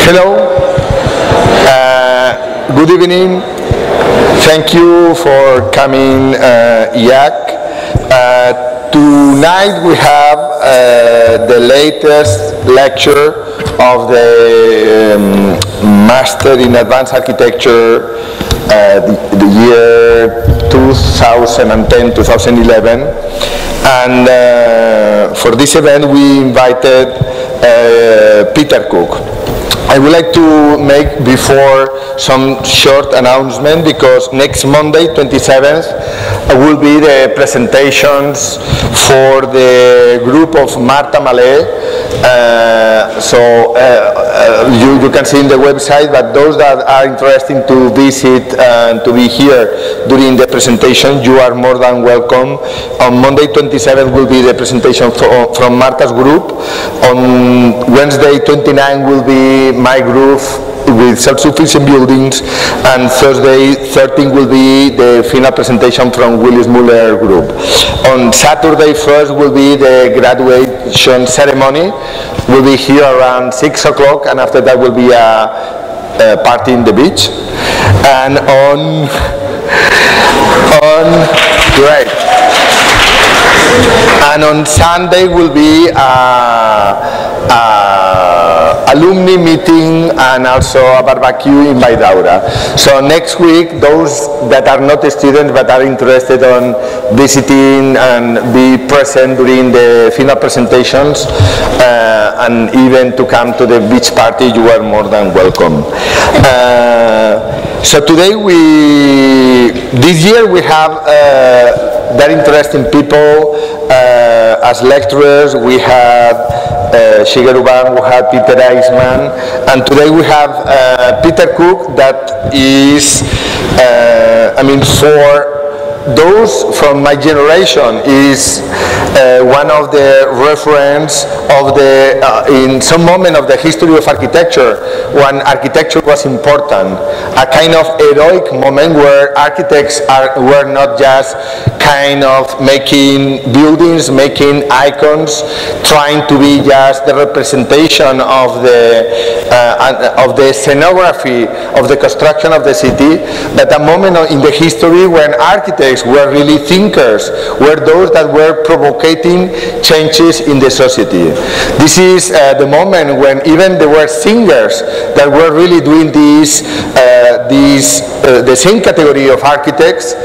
Hello, good evening. Thank you for coming, IAAC. Tonight we have the latest lecture of the Master in Advanced Architecture, the year 2010-2011. And for this event we invited Peter Cook. I would like to make before some short announcement, because next Monday, 27th, will be the presentations for the group of Marta Malé. You can see in the website, but those that are interested to visit and to be here during the presentation, you are more than welcome. On Monday 27th will be the presentation from Marta's group. On Wednesday 29th will be my group with self-sufficient buildings, and Thursday 13th will be the final presentation from Willis Muller group. On Saturday 1st will be the graduation ceremony. We'll be here around 6 o'clock, and after that will be a party in the beach. And on Sunday will be alumni meeting and also a barbecue in Baidaura. So next week, those that are not students but are interested on visiting and be present during the final presentations and even to come to the beach party, you are more than welcome. So today this year we have very interesting people as lecturers. We have Shigeru Ban, we have Peter Eisman, and today we have Peter Cook, that is, for those from my generation, is one of the reference of the, in some moment of the history of architecture, when architecture was important, a kind of heroic moment where architects were not just kind of making buildings, making icons, trying to be just the representation of the scenography of the construction of the city, but a moment in the history when architects were really thinkers, were those that were provoking changes in the society. This is the moment when even there were singers that were really doing the same category of architects.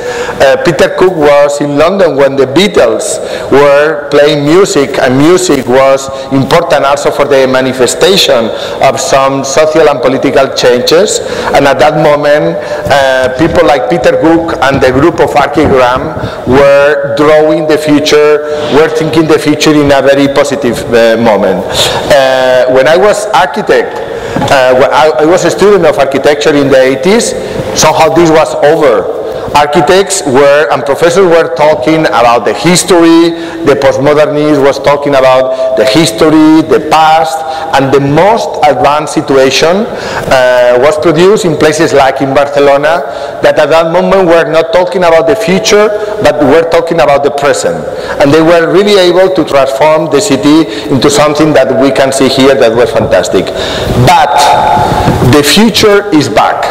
Peter Cook was in London when the Beatles were playing music, and music was important also for the manifestation of some social and political changes. And at that moment, people like Peter Cook and the group of Archigram were drawing the future, were thinking the future in a very positive moment. When I was architect, I was a student of architecture in the 80s, somehow this was over. Architects and professors were talking about the history, the postmodernists was talking about the history, the past, and the most advanced situation was produced in places like in Barcelona, that at that moment were not talking about the future, but were talking about the present. And they were really able to transform the city into something that we can see here that was fantastic. But the future is back.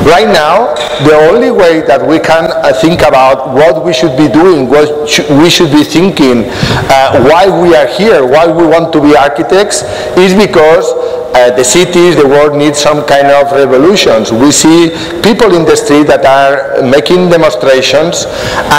Right now, the only way that we can think about what we should be doing, what we should be thinking, why we are here, why we want to be architects, is because the cities, the world needs some kind of revolutions. We see people in the street that are making demonstrations,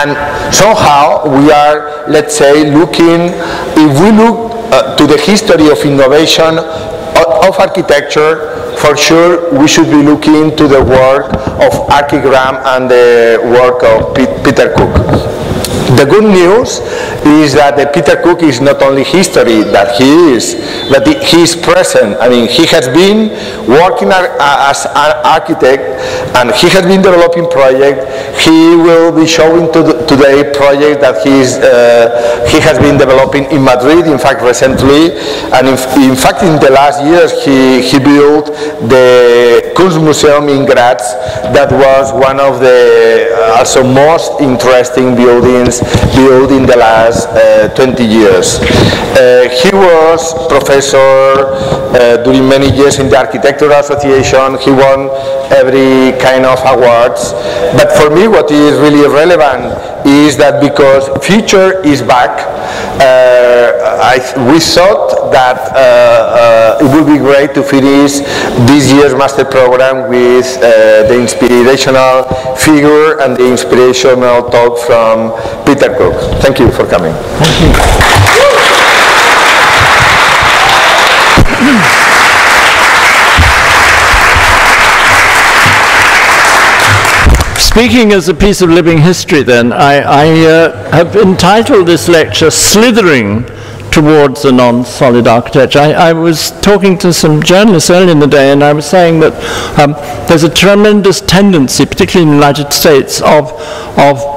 and somehow we are, let's say, looking, if we look to the history of innovation of architecture, for sure we should be looking to the work of Archigram and the work of Peter Cook. The good news is that Peter Cook is not only history that he is, but he is present. I mean, he has been working as an architect, and he has been developing projects. He will be showing today project that he has been developing in Madrid, in fact, recently. And in fact, in the last years, he built the Kunstmuseum in Graz. That was one of the also most interesting buildings built in the last last 20 years. He was professor during many years in the Architectural Association. He won every kind of awards. But for me, what is really relevant is that because future is back, we thought that it would be great to finish this year's master program with the inspirational figure and the inspirational talk from Peter Cook. Thank you for coming. Thank you. Speaking as a piece of living history then, I have entitled this lecture Slithering Towards a Non-Solid Architecture. I was talking to some journalists earlier in the day, and I was saying that there's a tremendous tendency, particularly in the United States, of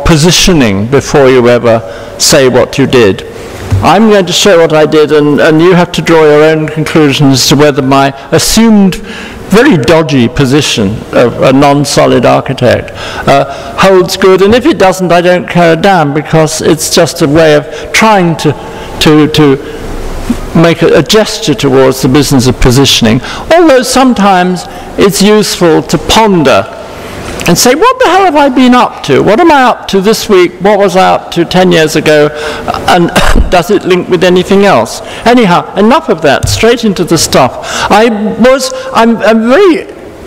positioning before you ever say what you did. I'm going to show what I did, and you have to draw your own conclusions as to whether my assumed very dodgy position of a non-solid architect holds good, and if it doesn't, I don't care a damn, because it's just a way of trying to make a gesture towards the business of positioning, although sometimes it's useful to ponder and say, what the hell have I been up to? What am I up to this week? What was I up to 10 years ago? And does it link with anything else? Anyhow, enough of that, straight into the stuff.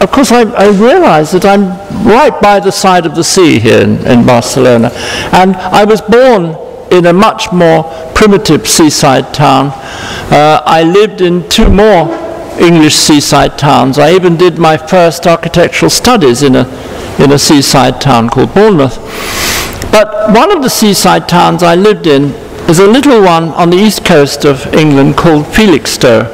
Of course, I realize that I'm right by the side of the sea here in Barcelona. And I was born in a much more primitive seaside town. I lived in two more English seaside towns. I even did my first architectural studies in a seaside town called Bournemouth. But one of the seaside towns I lived in is a little one on the east coast of England called Felixstowe.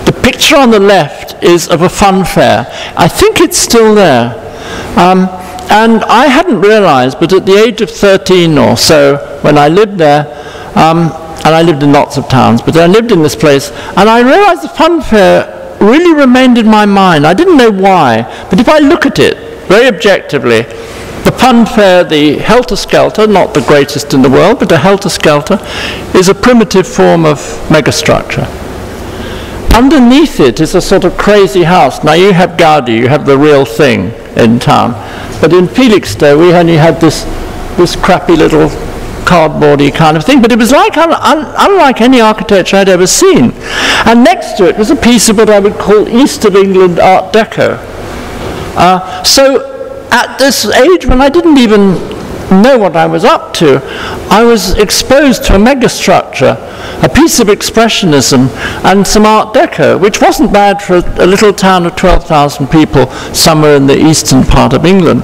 The picture on the left is of a fun fair. I think it's still there. And I hadn't realized, but at the age of 13 or so, when I lived there, and I lived in lots of towns, but I lived in this place, and I realized the fun fair really remained in my mind. I didn't know why, but if I look at it very objectively, the fun fair, the helter-skelter, not the greatest in the world, but a helter-skelter, is a primitive form of megastructure. Underneath it is a sort of crazy house. Now you have Gaudi, you have the real thing in town, but in Felixstowe we only had this crappy little cardboardy kind of thing, but it was like unlike any architecture I'd ever seen. And next to it was a piece of what I would call East of England Art Deco. So at this age, when I didn't even know what I was up to, I was exposed to a megastructure, a piece of expressionism, and some Art Deco, which wasn't bad for a little town of 12,000 people somewhere in the eastern part of England.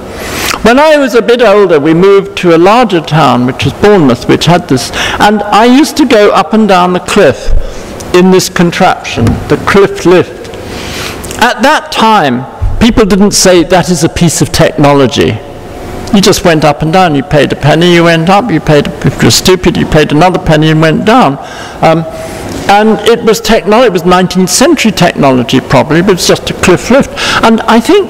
When I was a bit older, we moved to a larger town, which was Bournemouth, which had this, and I used to go up and down the cliff in this contraption, the cliff lift. At that time, people didn't say that is a piece of technology. You just went up and down. You paid a penny, you went up. You paid, if you were stupid, you paid another penny and went down. And it was technology. It was 19th century technology, probably, but it's just a cliff lift. And I think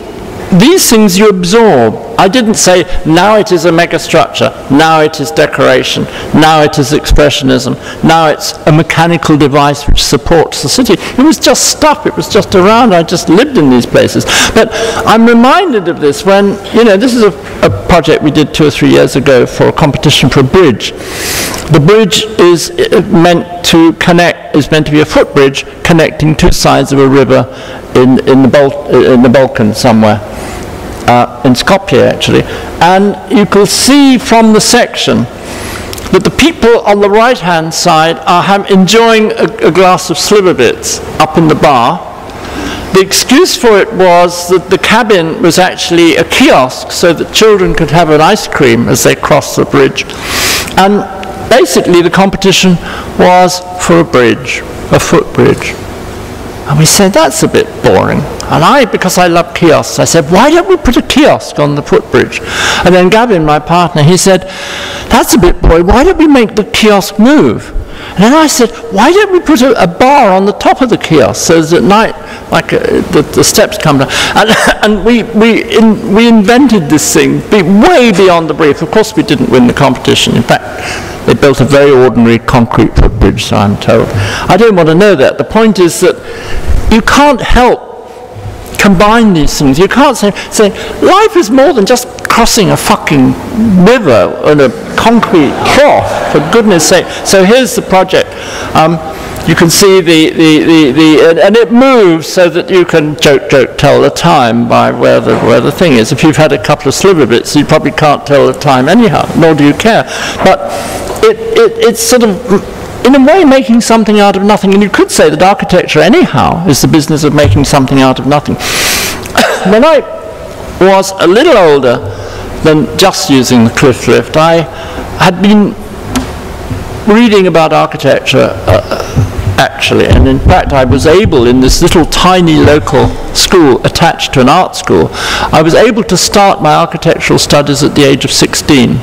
these things you absorb. I didn't say, now it is a megastructure, now it is decoration, now it is expressionism, now it's a mechanical device which supports the city. It was just stuff, it was just around, I just lived in these places. But I'm reminded of this when, you know, this is a project we did 2 or 3 years ago for a competition for a bridge. The bridge is meant to connect, is meant to be a footbridge connecting two sides of a river in the Balkans somewhere. In Skopje, actually, and you can see from the section that the people on the right-hand side are enjoying a glass of Slivovitz up in the bar. The excuse for it was that the cabin was actually a kiosk so that children could have an ice cream as they crossed the bridge. And basically the competition was for a bridge, a footbridge. And we said, that's a bit boring. And I, because I love kiosks, I said, why don't we put a kiosk on the footbridge? And then Gavin, my partner, he said, that's a bit boring. Why don't we make the kiosk move? And then I said, why don't we put a bar on the top of the kiosk so that at night, like the steps come down? And we invented this thing way beyond the brief. Of course, we didn't win the competition. In fact, They built a very ordinary concrete footbridge, so I'm told. I don't want to know that. The point is that you can't help combine these things. You can't say life is more than just crossing a fucking river on a concrete trough, for goodness sake. So here's the project. You can see and it moves so that you can joke, tell the time by where the thing is. If you've had a couple of sliver bits, you probably can't tell the time anyhow, nor do you care. But it's sort of, in a way, making something out of nothing. And you could say that architecture, anyhow, is the business of making something out of nothing. When I was a little older than just using the cliff lift, I had been reading about architecture, actually, and in fact I was able, in this little tiny local school attached to an art school, I was able to start my architectural studies at the age of 16.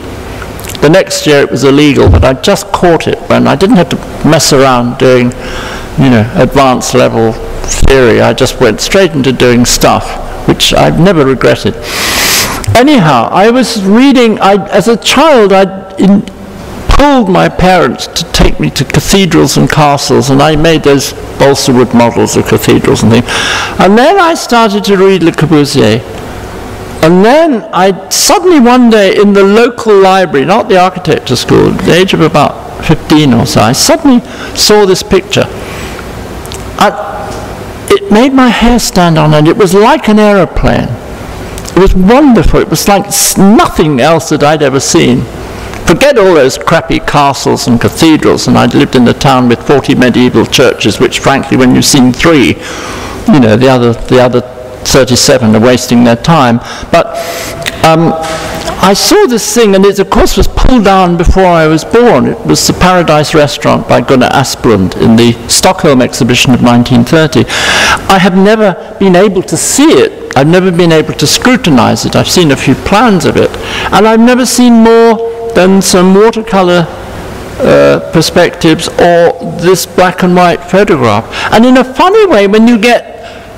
The next year it was illegal, but I just caught it when I didn't have to mess around doing, advanced level theory. I just went straight into doing stuff, which I've never regretted. Anyhow, I was reading, as a child, I'd pulled my parents to take me to cathedrals and castles, and I made those balsa wood models of cathedrals and things. And then I started to read Le Corbusier. And then I suddenly one day in the local library, not the architecture school, at the age of about 15 or so, I suddenly saw this picture. It made my hair stand on end. It was like an aeroplane. It was wonderful. It was like nothing else that I'd ever seen. Forget all those crappy castles and cathedrals, and I'd lived in a town with 40 medieval churches, which frankly, when you've seen 3, the other 37 are wasting their time. But I saw this thing, and it of course was pulled down before I was born. It was the Paradise Restaurant by Gunnar Asplund in the Stockholm exhibition of 1930. I have never been able to see it. I've never been able to scrutinize it. I've seen a few plans of it, and I've never seen more than some watercolor perspectives or this black and white photograph. And in a funny way, when you get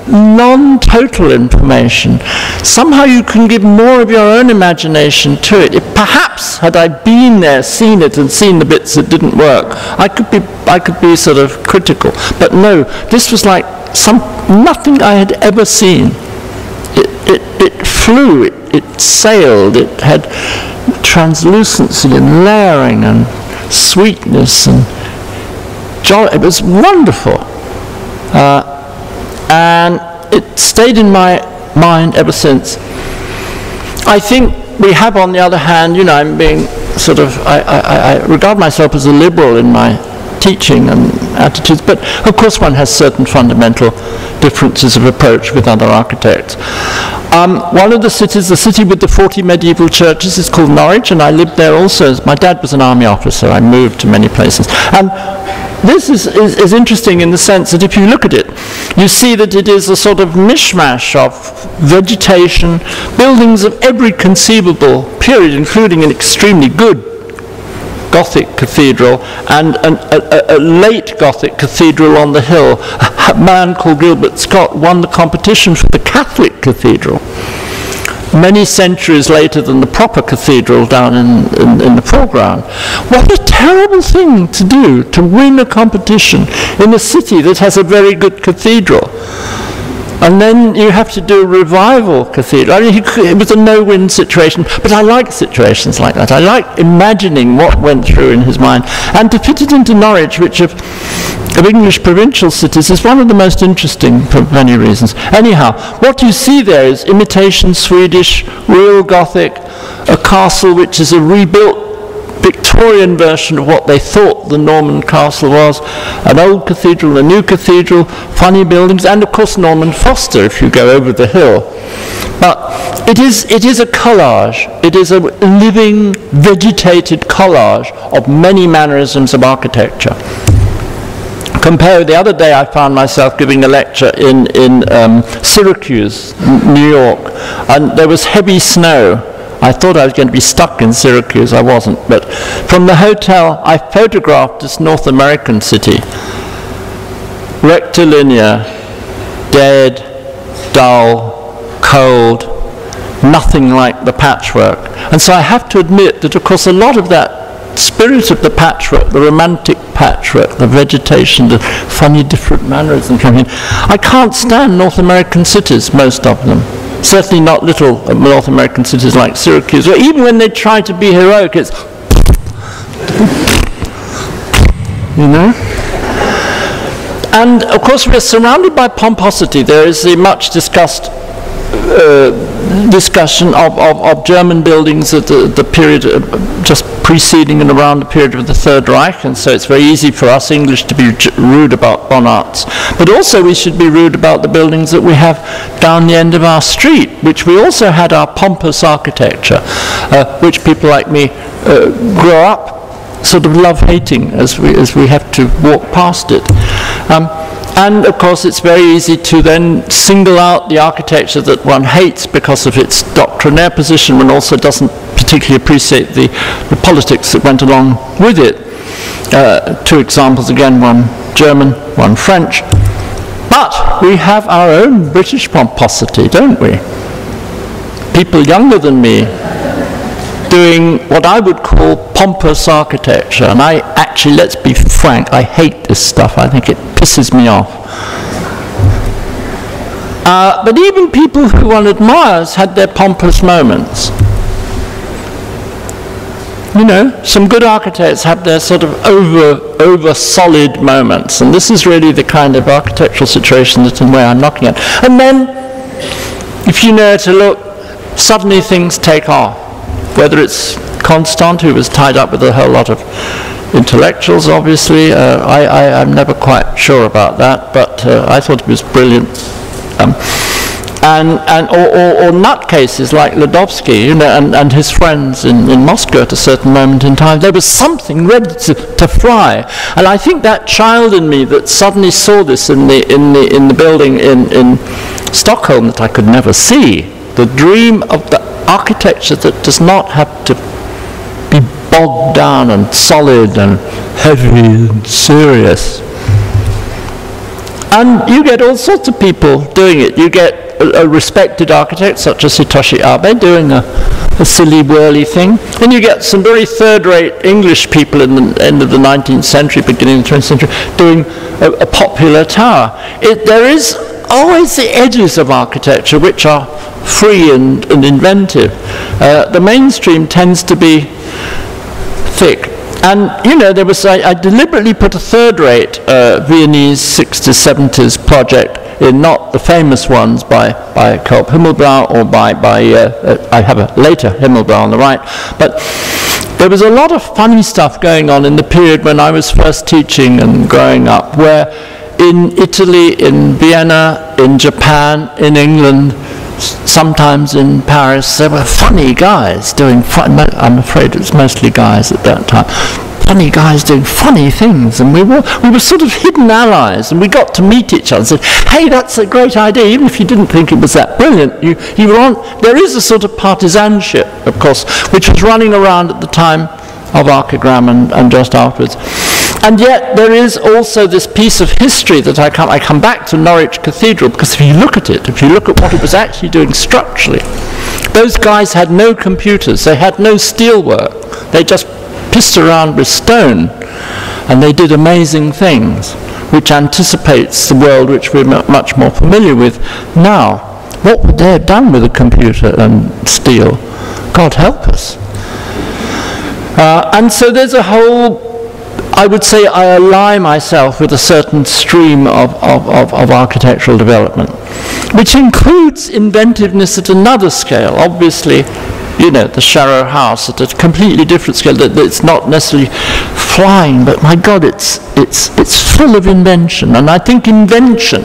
non-total information, somehow you can give more of your own imagination to it. If perhaps, had I been there, seen it, and seen the bits that didn't work, I could be sort of critical. But no, this was like nothing I had ever seen. It flew, it sailed, it had translucency and layering and sweetness and joy. It was wonderful. And it stayed in my mind ever since. I think we have, on the other hand, I'm being sort of, I regard myself as a liberal in my teaching and attitudes, but of course one has certain fundamental differences of approach with other architects. One of the cities, the city with the 40 medieval churches, is called Norwich, and I lived there also. My dad was an army officer. I moved to many places. And this is interesting in the sense that if you look at it, you see that it is a sort of mishmash of vegetation, buildings of every conceivable period, including an extremely good Gothic cathedral and a late Gothic cathedral on the hill. A man called Gilbert Scott won the competition for the Catholic cathedral many centuries later than the proper cathedral down in the foreground. What a terrible thing to do, to win a competition in a city that has a very good cathedral. And then you have to do a revival cathedral. I mean, it was a no-win situation, but I like situations like that. I like imagining what went through in his mind. And to fit it into Norwich, which of English provincial cities is one of the most interesting for many reasons. Anyhow, what you see there is imitation Swedish, real Gothic, a castle which is a rebuilt Victorian version of what they thought the Norman castle was, an old cathedral, a new cathedral, funny buildings, and of course Norman Foster if you go over the hill. But it is a collage. It is a living, vegetated collage of many mannerisms of architecture. Compare, the other day I found myself giving a lecture in Syracuse, New York, and there was heavy snow. I thought I was going to be stuck in Syracuse. I wasn't. But from the hotel, I photographed this North American city. Rectilinear, dead, dull, cold, nothing like the patchwork. And so I have to admit that, of course, a lot of that spirit of the patchwork, the romantic patchwork, the vegetation, the funny different mannerisms coming in. I can't stand North American cities, most of them. Certainly not little North American cities like Syracuse, where even when they try to be heroic, it's, you know? And of course we're surrounded by pomposity. There is the much discussed discussion of German buildings at the period just preceding and around the period of the Third Reich, and so it's very easy for us English to be rude about Bonarts. But also we should be rude about the buildings that we have down the end of our street, which we also had our pompous architecture, which people like me grow up sort of love-hating as we have to walk past it. And of course it's very easy to then single out the architecture that one hates because of its doctrinaire position, one also doesn't particularly appreciate the politics that went along with it. Two examples again, one German, one French. But we have our own British pomposity, don't we? People younger than me doing what I would call pompous architecture, and I actually, let's be frank, I hate this stuff. I think it pisses me off. But even people who one admires had their pompous moments. You know, some good architects have their sort of over solid moments, and this is really the kind of architectural situation that in a way I'm knocking at. And then, if you know to look, suddenly things take off. Whether it's Constant, who was tied up with a whole lot of intellectuals, obviously, I'm never quite sure about that, but I thought it was brilliant. Or nutcases like Ledovsky, you know, and his friends in Moscow at a certain moment in time. There was something ready to fly, and I think that child in me that suddenly saw this in the building in Stockholm that I could never see, the dream of the architecture that does not have to be bogged down and solid and heavy and serious. And you get all sorts of people doing it. You get a respected architect such as Hitoshi Abe doing a silly whirly thing. Then you get some very third-rate English people in the end of the 19th century, beginning of the 20th century, doing a popular tower. There is always the edges of architecture which are free and inventive. The mainstream tends to be thick. And, you know, there was, I deliberately put a third-rate Viennese 60s, 70s project in, not the famous ones by Kolb Himmelblau or I have a later Himmelblau on the right, but there was a lot of funny stuff going on in the period when I was first teaching and growing up, where in Italy, in Vienna, in Japan, in England, sometimes in Paris, there were funny guys doing I'm afraid it was mostly guys at that time. Funny guys doing funny things, and we were sort of hidden allies, and we got to meet each other and said, hey, that's a great idea, even if you didn't think it was that brilliant. You were on. There is a sort of partisanship, of course, which was running around at the time of Archigram and just afterwards. And yet there is also this piece of history that I come back to Norwich Cathedral, because if you look at it, if you look at what it was actually doing structurally, those guys had no computers, they had no steelwork, they just pissed around with stone, and they did amazing things, which anticipates the world which we're much more familiar with now. What would they have done with a computer and steel? God help us. And so there's a whole, I would say I ally myself with a certain stream of architectural development, which includes inventiveness at another scale. Obviously, you know, the Sharrow House at a completely different scale. That it's not necessarily flying, but my God, it's full of invention. And I think invention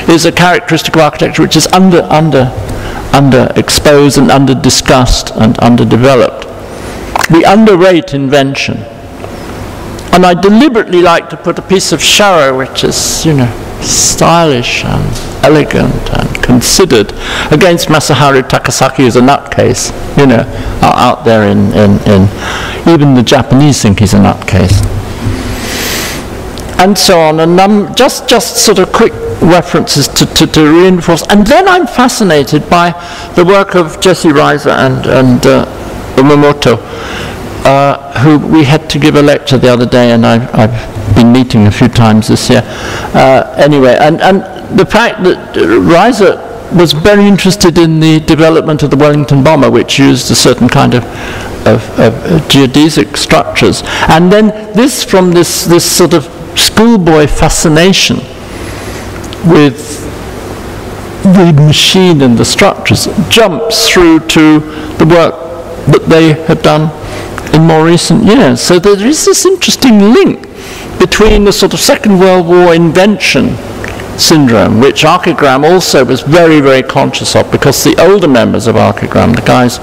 is a characteristic of architecture which is underexposed and under-discussed and underdeveloped. We underrate invention. And I deliberately like to put a piece of Sharrow which is, you know, stylish and elegant and considered against Masaharu Takasaki, who's a nutcase, you know, out there in even the Japanese think he's a nutcase. And so on, and just sort of quick references to reinforce. And then I'm fascinated by the work of Jesse Reiser and Umamoto, who we had to give a lecture the other day, and I've been meeting a few times this year. Anyway, and the fact that Reiser was very interested in the development of the Wellington bomber, which used a certain kind of geodesic structures. And then this, from this sort of schoolboy fascination with the machine and the structures, jumps through to the work that they have done in more recent years. So there is this interesting link between the sort of Second World War invention syndrome, which Archigram also was very, very conscious of, because the older members of Archigram, the guys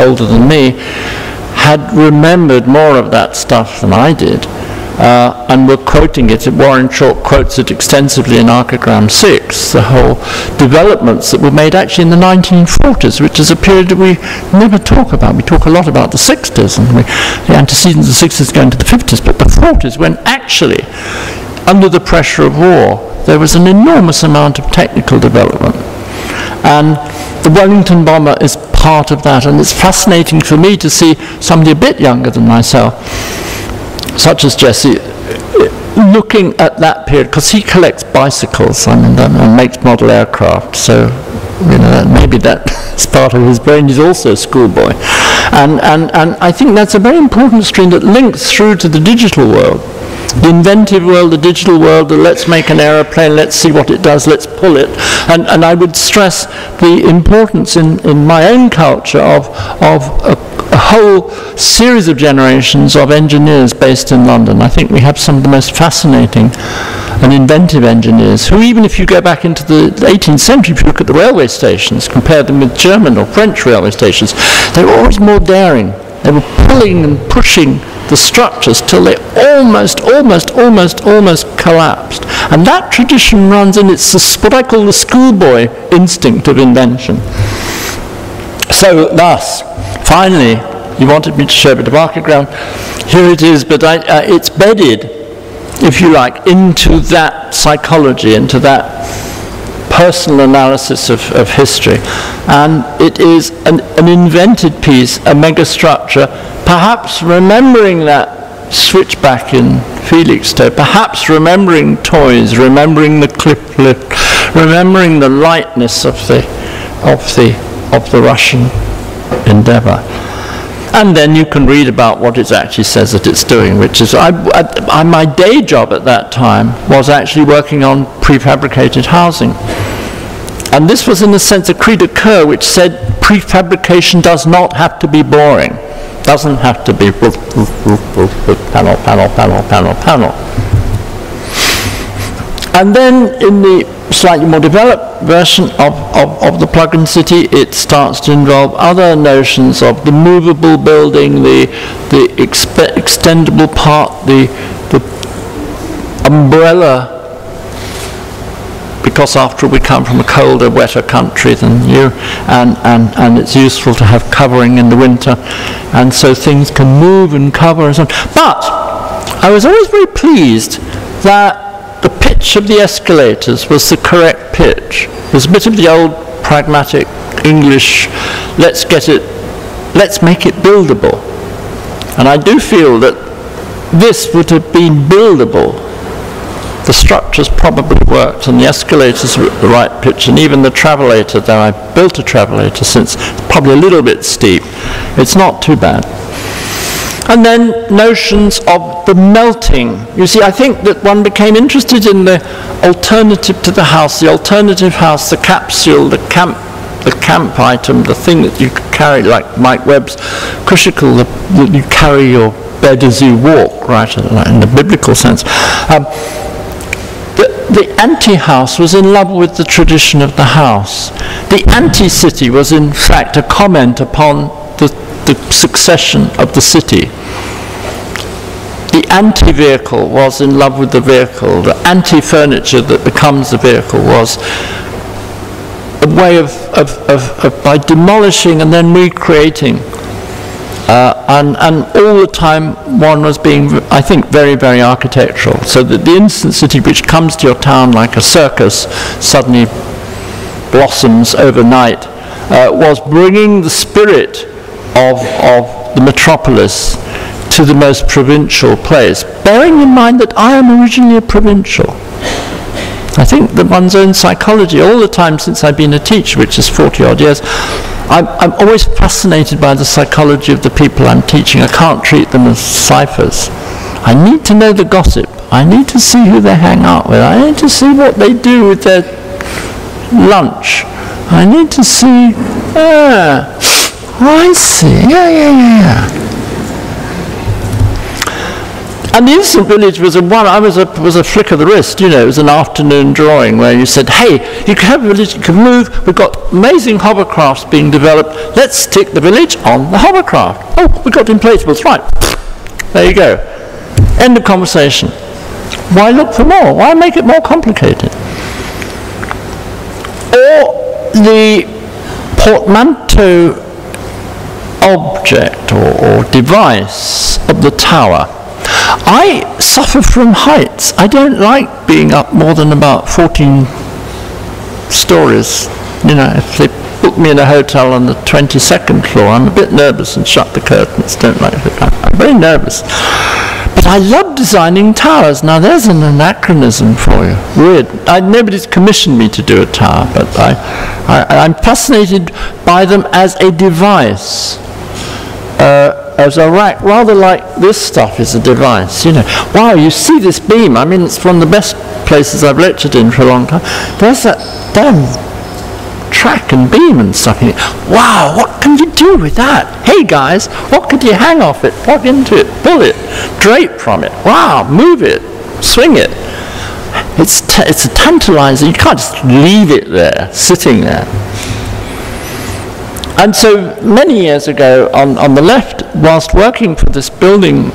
older than me, had remembered more of that stuff than I did, and were quoting it. Warren Chalk quotes it extensively in Archigram 6, the whole developments that were made actually in the 1940s, which is a period that we never talk about. We talk a lot about the 60s, and the antecedents of the 60s going to the 50s, but the 40s, when actually, under the pressure of war, there was an enormous amount of technical development. And the Wellington bomber is part of that, and it's fascinating for me to see somebody a bit younger than myself, such as Jesse, looking at that period, because he collects bicycles and makes model aircraft, so maybe that's part of his brain. He's also a schoolboy. And I think that's a very important stream that links through to the digital world. The inventive world, the digital world, the let's make an aeroplane, let's see what it does, let's pull it. And I would stress the importance in my own culture of a whole series of generations of engineers based in London. I think we have some of the most fascinating and inventive engineers who, even if you go back into the 18th century, if you look at the railway stations, compare them with German or French railway stations, they were always more daring. They were pulling and pushing the structures till they almost collapsed. And that tradition runs in, it's what I call the schoolboy instinct of invention. So thus, finally, you wanted me to show a bit of Archigram. Here it is, but it's bedded, if you like, into that psychology, into that personal analysis of history. And it is an invented piece, a megastructure, perhaps remembering that switchback in Felixstowe, perhaps remembering toys, remembering the cliff lift, remembering the lightness of the Russian endeavor. And then you can read about what it actually says that it's doing, which is, my day job at that time was actually working on prefabricated housing. And this was, in a sense, a cri de coeur which said prefabrication does not have to be boring. Doesn't have to be roof, panel, panel, panel, panel, panel. And then in the slightly more developed version of the plug-in city, it starts to involve other notions of the movable building, the extendable part, the umbrella, because after all we come from a colder, wetter country than you, and it's useful to have covering in the winter, and so things can move and cover and so on. But I was always very pleased that the pitch of the escalators was the correct pitch. There's a bit of the old pragmatic English, let's make it buildable. And I do feel that this would have been buildable. The structures probably worked, and the escalators were at the right pitch, and even the travelator, though I built a travelator since, it's probably a little bit steep, it's not too bad. And then notions of the melting. You see, I think that one became interested in the alternative to the house, the capsule, the camp item, the thing that you could carry, like Mike Webb's crucicle, that you carry your bed as you walk, right, in the biblical sense. The anti-house was in love with the tradition of the house. The anti-city was in fact a comment upon the succession of the city. The anti-vehicle was in love with the vehicle. The anti-furniture that becomes the vehicle was a way of by demolishing and then recreating. And all the time one was being, I think, very, very architectural. So that the instant city which comes to your town like a circus suddenly blossoms overnight was bringing the spirit of the metropolis to the most provincial place, bearing in mind that I am originally a provincial. I think that one's own psychology, all the time since I've been a teacher, which is 40 odd years, I'm always fascinated by the psychology of the people I'm teaching. I can't treat them as ciphers. I need to know the gossip. I need to see who they hang out with. I need to see what they do with their lunch. I need to see, I see, yeah. And the Instant Village was was a flick of the wrist, you know. It was an afternoon drawing where you said, hey, you can have a village, you can move, we've got amazing hovercrafts being developed, let's stick the village on the hovercraft. Oh, we've got inflatables, right. There you go. End of conversation. Why look for more? Why make it more complicated? Or the portmanteau object or device of the tower. I suffer from heights. I don't like being up more than about 14 stories. You know, if they book me in a hotel on the 22nd floor, I'm a bit nervous and shut the curtains. Don't like it. I'm very nervous. But I love designing towers. Now there's an anachronism for you. Weird. Nobody's commissioned me to do a tower, but I'm fascinated by them as a device. As a rack, rather like this stuff is a device, you know. Wow, you see this beam, I mean, it's one of the best places I've lectured in for a long time. There's that damn track and beam and stuff in it. Wow, what can you do with that? Hey guys, what could you hang off it, plug into it, pull it, drape from it? Wow, move it, swing it. It's a tantalizing, you can't just leave it there, sitting there. And so many years ago, on the left, whilst working for this building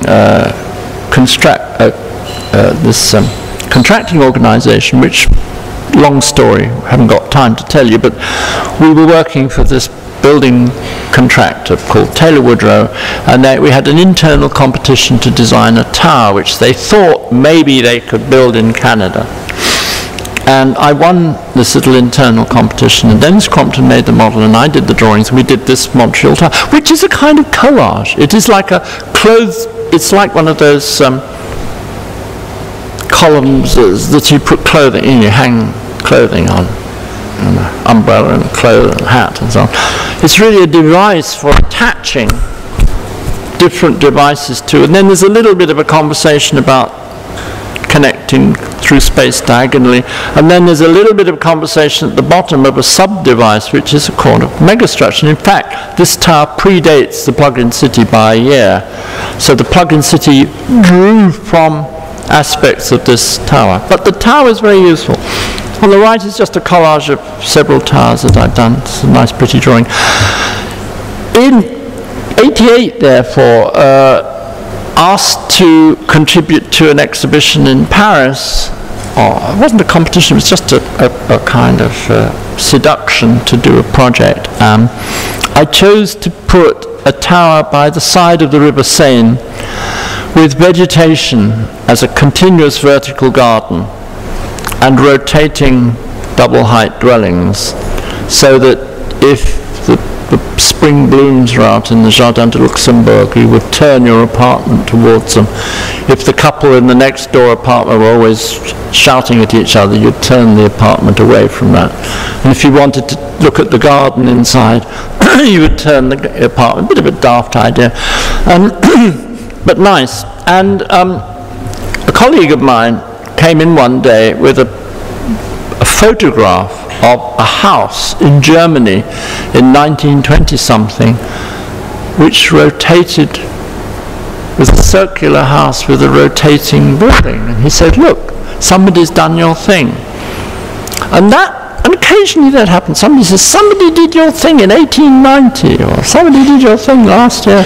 contracting organisation, which, long story, haven't got time to tell you, but we were working for this building contractor called Taylor Woodrow, and we had an internal competition to design a tower, which they thought maybe they could build in Canada. And I won this little internal competition, and Dennis Crompton made the model, and I did the drawings, and we did this Montreal tower, which is a kind of collage. It is like it's like one of those columns that you put clothing in, you hang clothing on, and an umbrella and a cloth and a hat and so on. It's really a device for attaching different devices to, and then there's a little bit of a conversation about connecting through space diagonally, and then there's a little bit of conversation at the bottom of a sub-device, which is a kind of megastructure. And in fact, this tower predates the plug-in city by a year. So the plug-in city drew from aspects of this tower. But the tower is very useful. On the right is just a collage of several towers that I've done. It's a nice, pretty drawing. In '88, therefore, asked to contribute to an exhibition in Paris. It wasn't a competition, it was just a kind of seduction to do a project. I chose to put a tower by the side of the River Seine with vegetation as a continuous vertical garden and rotating double-height dwellings, so that if the spring blooms are out in the Jardin de Luxembourg, you would turn your apartment towards them. If the couple in the next door apartment were always shouting at each other, you'd turn the apartment away from that. And if you wanted to look at the garden inside, you would turn the apartment. A bit of a daft idea, but nice. And a colleague of mine came in one day with a photograph of a house in Germany in 1920-something, which rotated, was a circular house with a rotating building. And he said, look, somebody's done your thing. And occasionally that happens. Somebody says, somebody did your thing in 1890, or somebody did your thing last year.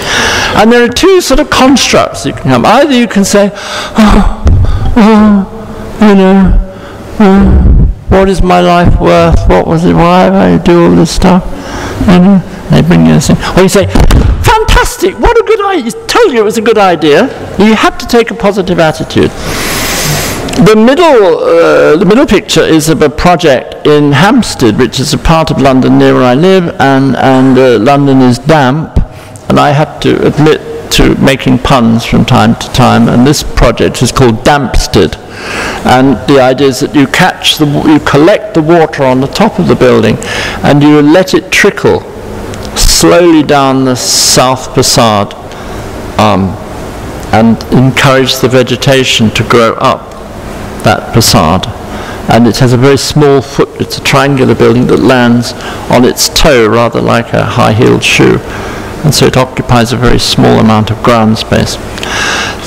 And there are two sort of constructs you can have. Either you can say, what is my life worth? What was it? Why do I do all this stuff? And they bring you this thing. Or you say, fantastic, what a good idea. I told you it was a good idea. You have to take a positive attitude. The middle picture is of a project in Hampstead, which is a part of London near where I live, and London is damp, and I have to admit to making puns from time to time, and this project is called Dampstead. And the idea is that you collect the water on the top of the building, and you let it trickle slowly down the south facade, and encourage the vegetation to grow up that facade. And it has a very small foot, it's a triangular building that lands on its toe, rather like a high-heeled shoe. And so it occupies a very small amount of ground space.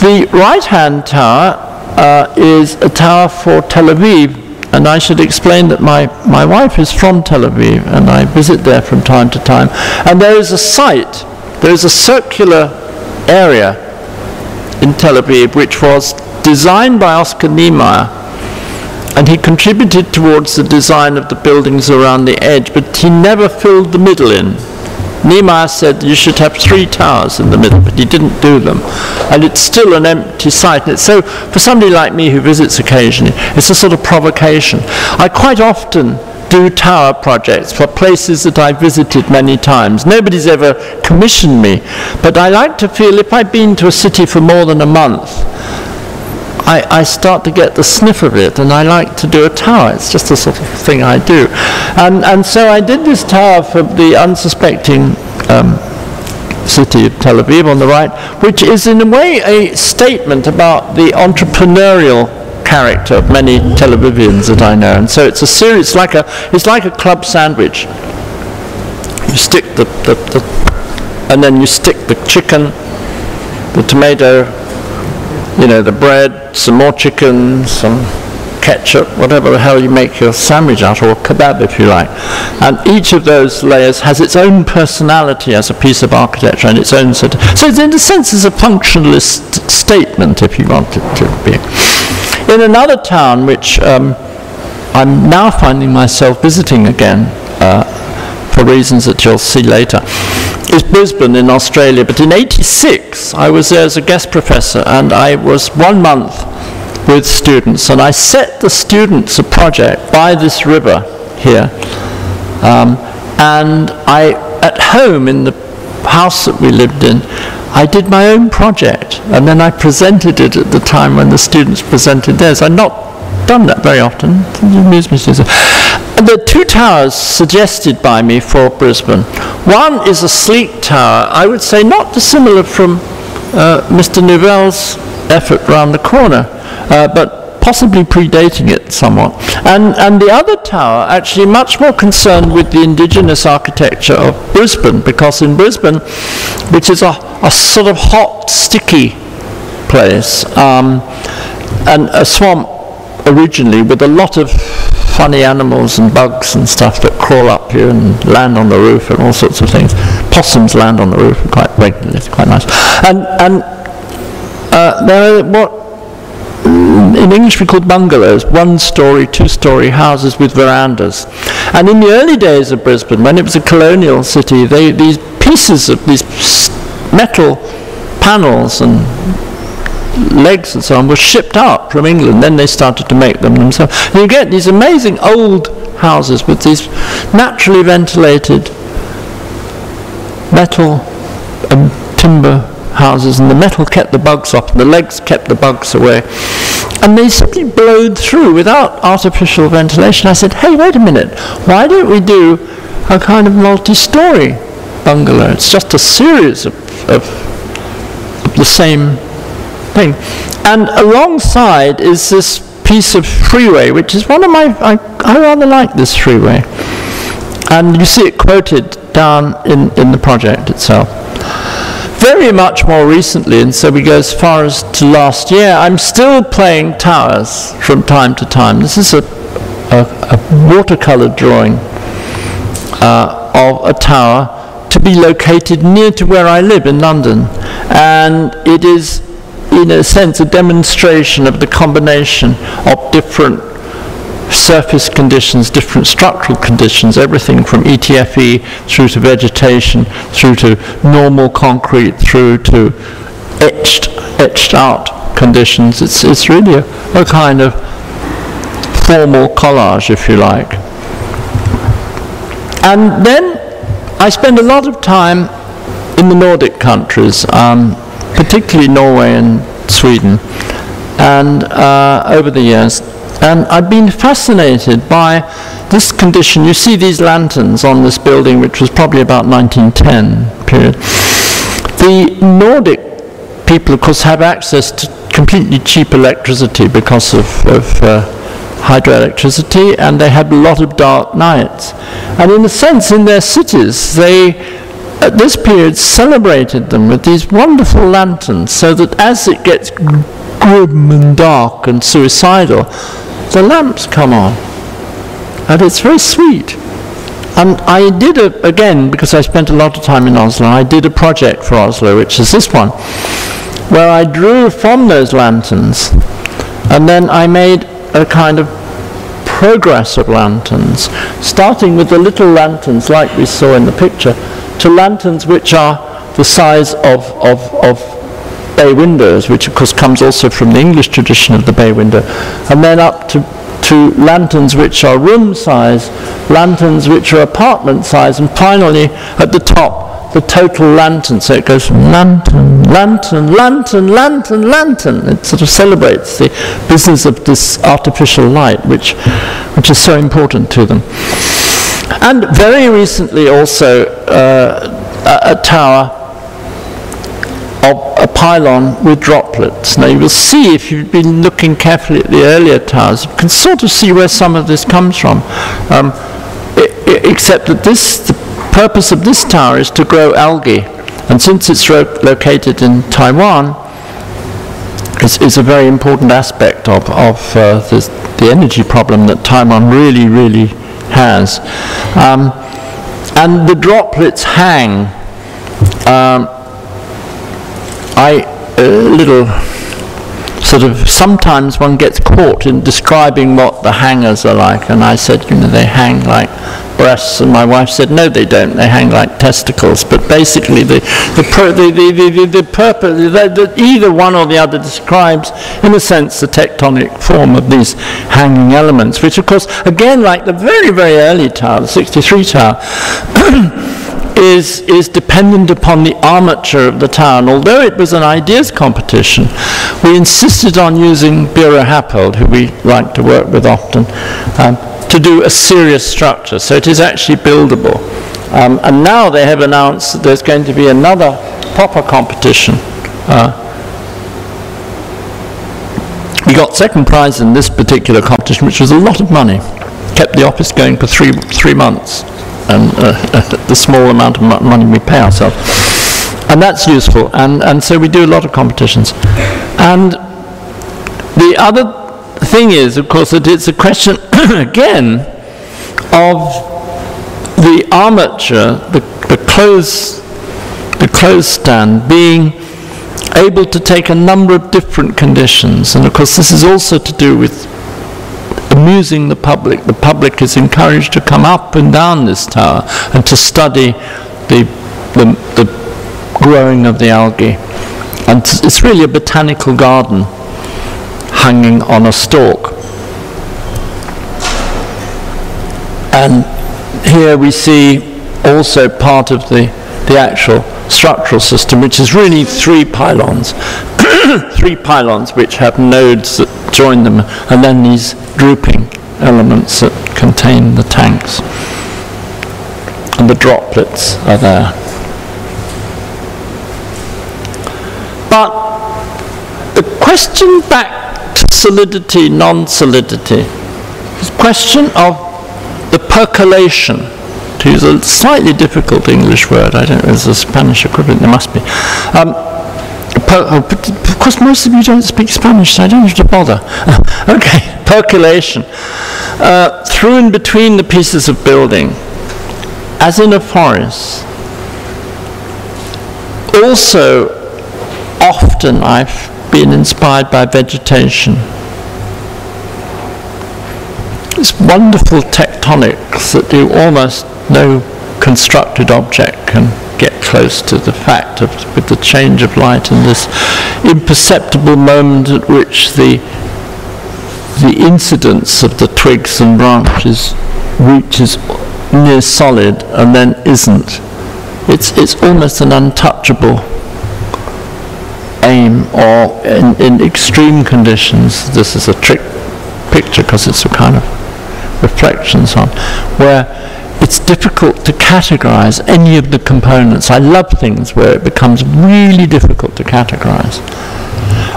The right-hand tower is a tower for Tel Aviv, and I should explain that my wife is from Tel Aviv, and I visit there from time to time. And there is a site, there is a circular area in Tel Aviv which was designed by Oscar Niemeyer, and he contributed towards the design of the buildings around the edge, but he never filled the middle in. Niemeyer said you should have 3 towers in the middle, but he didn't do them. And it's still an empty site. And so for somebody like me who visits occasionally, it's a sort of provocation. I quite often do tower projects for places that I've visited many times. Nobody's ever commissioned me, but I like to feel if I've been to a city for more than a month, I start to get the sniff of it, and I like to do a tower. It's just the sort of thing I do. And so I did this tower for the unsuspecting city of Tel Aviv on the right, which is in a way a statement about the entrepreneurial character of many Tel Avivians that I know. And so it's a series, it's like a club sandwich. You stick and then you stick the chicken, the tomato, the bread, some more chicken, some ketchup, whatever the hell you make your sandwich out, or kebab if you like. And each of those layers has its own personality as a piece of architecture and its own sort of... So in a sense it's a functionalist statement, if you want it to be. In another town, which I'm now finding myself visiting again, for reasons that you'll see later, is Brisbane in Australia. But in '86 I was there as a guest professor, and I was 1 month with students, and I set the students a project by this river here, and at home in the house that we lived in, I did my own project, and then I presented it at the time when the students presented theirs. I'd not done that very often. It amused me to do. There are 2 towers suggested by me for Brisbane. One is a sleek tower, I would say not dissimilar from Mr. Nouvel's effort round the corner, but possibly predating it somewhat. And the other tower actually much more concerned with the indigenous architecture of Brisbane, because in Brisbane, which is a sort of hot, sticky place, and a swamp originally with a lot of funny animals and bugs and stuff that crawl up here and land on the roof and all sorts of things. Possums land on the roof quite regularly. It's quite nice. And there are what in English we call bungalows, 1-story, 2-story houses with verandas. And in the early days of Brisbane, when it was a colonial city, these pieces of these metal panels and legs and so on were shipped out from England. Then they started to make them themselves. And you get these amazing old houses with these naturally ventilated metal and timber houses, and the metal kept the bugs off, and the legs kept the bugs away. And they simply blowed through without artificial ventilation. I said, hey, wait a minute, why don't we do a kind of multi-story bungalow? It's just a series of the same thing. And alongside is this piece of freeway, which is one of my, I rather like this freeway. And you see it quoted down in the project itself. Very much more recently, and so we go as far as to last year, I'm still playing towers from time to time. This is a watercolor drawing of a tower to be located near to where I live in London. And it is, in a sense, a demonstration of the combination of different surface conditions, different structural conditions, everything from ETFE through to vegetation, through to normal concrete, through to etched out conditions. It's really a kind of formal collage, if you like. And then I spend a lot of time in the Nordic countries. particularly Norway and Sweden, and over the years. And I've been fascinated by this condition. You see these lanterns on this building, which was probably about 1910 period. The Nordic people, of course, have access to completely cheap electricity because of hydroelectricity, and they had a lot of dark nights. And in a sense, in their cities, they, at this period, celebrated them with these wonderful lanterns, so that as it gets grim and dark and suicidal, the lamps come on. And it's very sweet. And I did, again, because I spent a lot of time in Oslo, I did a project for Oslo, which is this one, where I drew from those lanterns, and then I made a kind of progress of lanterns, starting with the little lanterns like we saw in the picture, to lanterns which are the size of bay windows, which of course comes also from the English tradition of the bay window, and then up to lanterns which are room size, lanterns which are apartment size, and finally at the top the total lantern. So it goes from lantern, lantern, lantern, lantern, lantern. It sort of celebrates the business of this artificial light, which is so important to them. And very recently also a tower of a pylon with droplets. Now you will see, if you've been looking carefully at the earlier towers, you can sort of see where some of this comes from, except that the purpose of this tower is to grow algae, and since it's located in Taiwan, it's a very important aspect of the energy problem that Taiwan really has. And the droplets hang sometimes one gets caught in describing what the hangers are like, and I said, they hang like breasts, and my wife said, no, they don't, they hang like testicles. But basically the purpose, either one or the other describes, in a sense, the tectonic form of these hanging elements, which of course, again, like the very early tower, the 63 tower, is dependent upon the armature of the tower. And although it was an ideas competition, we insisted on using Bureau Happold, who we like to work with often, to do a serious structure. So it is actually buildable. And now they have announced that there's going to be another proper competition. We got second prize in this particular competition, which was a lot of money. Kept the office going for three months. And the small amount of money we pay ourselves. And that's useful, and so we do a lot of competitions. And the other thing is, of course, that it's a question, again, of the armature, the clothes stand, being able to take a number of different conditions. And of course, this is also to do with amusing the public. The public is encouraged to come up and down this tower and to study the growing of the algae. And it's really a botanical garden hanging on a stalk. And here we see also part of the actual structural system, which is really three pylons. Three pylons which have nodes that join them, and then these drooping elements that contain the tanks. And the droplets are there. But the question back to solidity, non-solidity, is a question of the percolation, to use a slightly difficult English word. I don't know, there's a Spanish equivalent, there must be. Of course, most of you don't speak Spanish, so I don't have to bother. Okay, percolation. Through and between the pieces of building, as in a forest. Also, often I've been inspired by vegetation. It's wonderful tectonics that do almost no constructed object can get close to the fact of, with the change of light and this imperceptible moment at which the incidence of the twigs and branches reaches near solid and then isn't. It's almost an untouchable aim, or in extreme conditions. This is a trick picture because it's a kind of reflections on, where it's difficult to categorize any of the components. I love things where it becomes really difficult to categorize.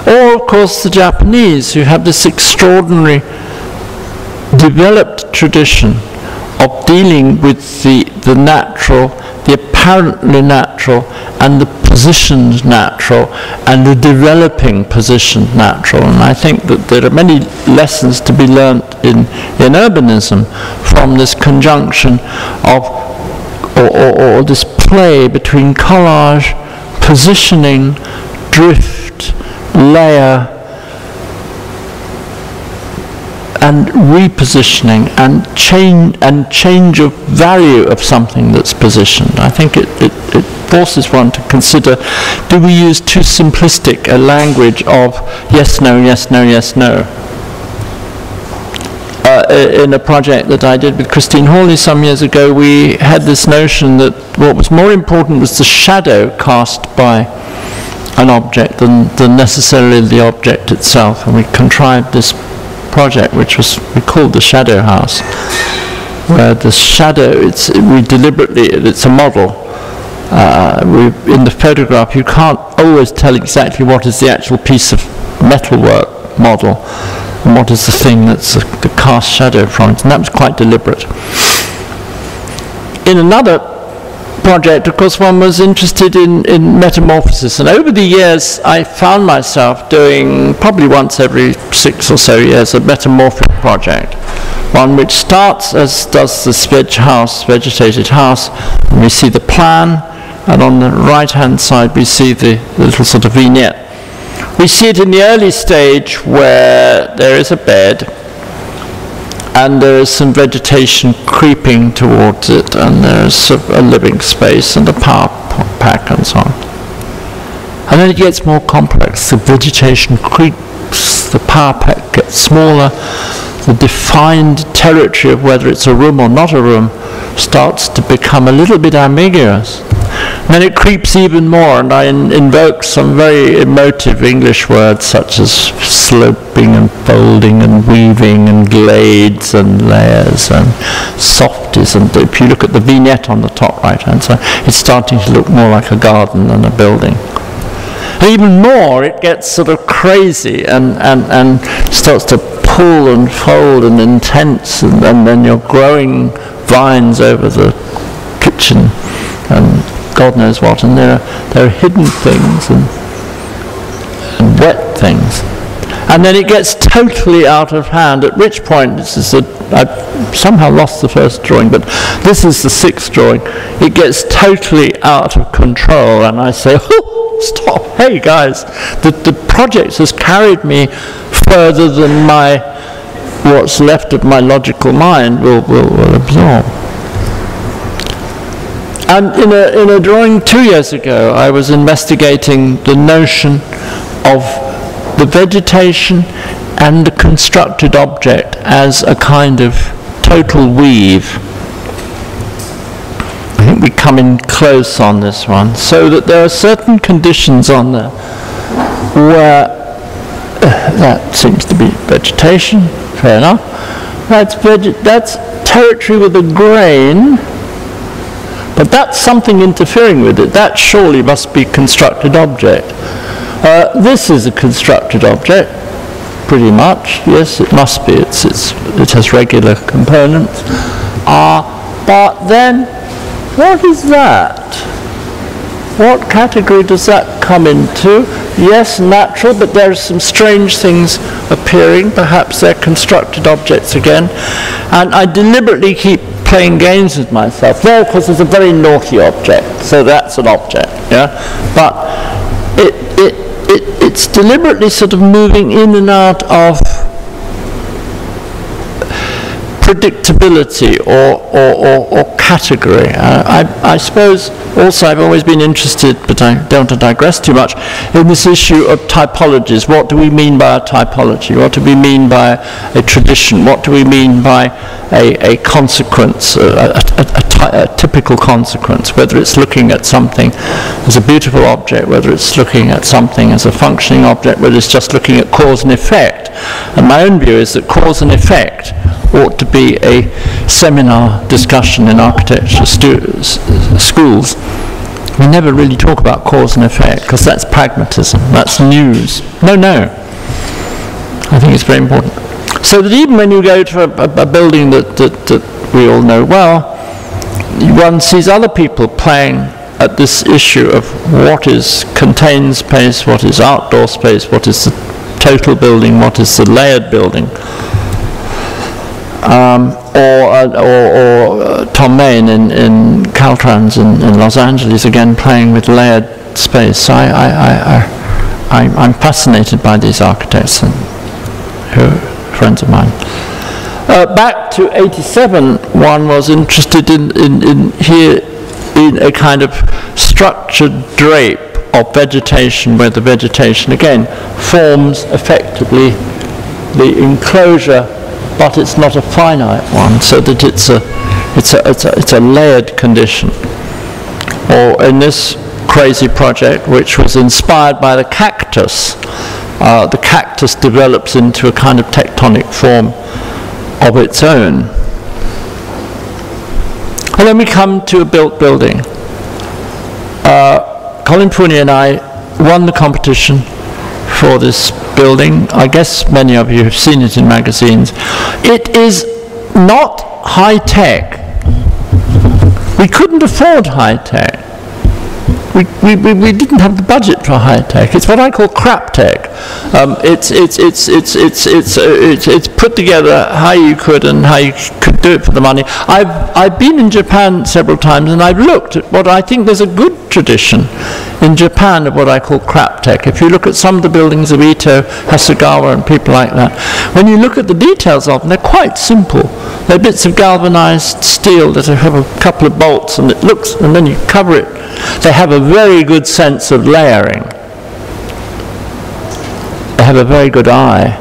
Or, of course, the Japanese, who have this extraordinary developed tradition of dealing with the natural, the apparently natural, and the positioned natural, and the developing positioned natural. And I think that there are many lessons to be learnt in urbanism from this conjunction of, or this play between collage, positioning, drift, layer, and repositioning, and change of value of something that's positioned. I think it forces one to consider, do we use too simplistic a language of yes, no, yes, no, yes, no? In a project that I did with Christine Hawley some years ago, we had this notion that what was more important was the shadow cast by an object than necessarily the object itself, and we contrived this project which we called the Shadow House, where the shadow, it's a model. In the photograph you can't always tell exactly what is the actual piece of metalwork model and what is the thing that's the cast shadow from it, and that was quite deliberate. In another project, of course, one was interested in metamorphosis, and over the years I found myself doing probably once every 6 or so years a metamorphic project, one which starts as does this vegetated house, and we see the plan, and on the right hand side we see the little sort of vignette. We see it in the early stage where there is a bed and there is some vegetation creeping towards it, and there's a living space and a power pack and so on. And then it gets more complex. The vegetation creeps, the power pack gets smaller, the defined territory of whether it's a room or not a room starts to become a little bit ambiguous. And then it creeps even more, and I invoke some very emotive English words such as sloping and folding and weaving and glades and layers and softies, and if you look at the vignette on the top right hand side, it's starting to look more like a garden than a building. And even more, it gets sort of crazy and starts to pull and fold and intense, and then you're growing vines over the kitchen and God knows what, and there are hidden things and wet things. And then it gets totally out of hand, at which point, I've somehow lost the first drawing, but this is the 6th drawing, it gets totally out of control, and I say, oh, stop, hey guys, the project has carried me further than what's left of my logical mind will absorb. And in a drawing 2 years ago, I was investigating the notion of the vegetation and the constructed object as a kind of total weave. I think we come in close on this one, so that there are certain conditions on there where that seems to be vegetation, fair enough. That's territory with a grain, but that's something interfering with it. That surely must be constructed object. This is a constructed object, pretty much. Yes, it must be. It has regular components. But then, what is that? What category does that come into? Yes, natural, but there are some strange things appearing. Perhaps they're constructed objects again. And I deliberately keep playing games with myself. There, of course, is a very naughty object, so that's an object, yeah? But it's deliberately sort of moving in and out of predictability or category. I suppose also I've always been interested, but I don't want to digress too much, in this issue of typologies. What do we mean by a typology? What do we mean by a tradition? What do we mean by a consequence, a typical consequence, whether it's looking at something as a beautiful object, whether it's looking at something as a functioning object, whether it's just looking at cause and effect. And my own view is that cause and effect ought to be a seminar discussion in architecture schools. We never really talk about cause and effect because that's pragmatism, that's news. No. I think it's very important. So that even when you go to a building that we all know well, one sees other people playing at this issue of what is contained space, what is outdoor space, what is the total building, what is the layered building. Or Tom Main in Caltrans in Los Angeles, again playing with layered space. So I'm fascinated by these architects and who are friends of mine. Back to 87, one was interested in a kind of structured drape of vegetation, where the vegetation again forms effectively the enclosure, but it's not a finite one, so that it's a layered condition. Or in this crazy project, which was inspired by the cactus develops into a kind of tectonic form of its own. And then we come to a built building. Colin Fournier and I won the competition for this building. I guess many of you have seen it in magazines. It is not high-tech. We couldn't afford high-tech. We didn't have the budget for high-tech. It's what I call crap-tech. It's put together how you could and how you could do it for the money. I've been in Japan several times, and I've looked at what I think there's a good tradition in Japan of what I call crap-tech. If you look at some of the buildings of Ito, Hasegawa, and people like that, when you look at the details of them, they're quite simple. They're bits of galvanized steel that have a couple of bolts, and it looks, and then you cover it. They have a very good sense of layering. They have a very good eye.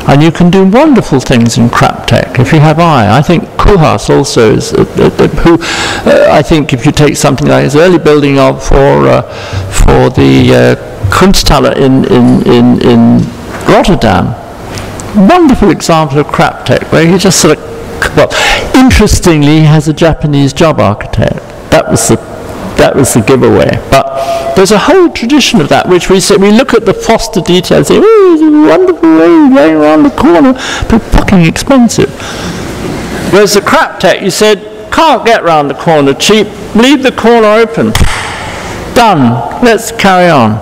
And you can do wonderful things in crap-tech if you have eye. I think Koolhaas also is, I think if you take something like his early building for the Kunsthalle in Rotterdam, wonderful example of crap-tech, where he just sort of, well, interestingly, he has a Japanese job architect. That was the giveaway. But there's a whole tradition of that, which we say, we look at the Foster details, say, oh, it's a wonderful way going around the corner, but fucking expensive. Whereas the crap-tech, you said, can't get round the corner cheap, leave the corner open. Done. Let's carry on.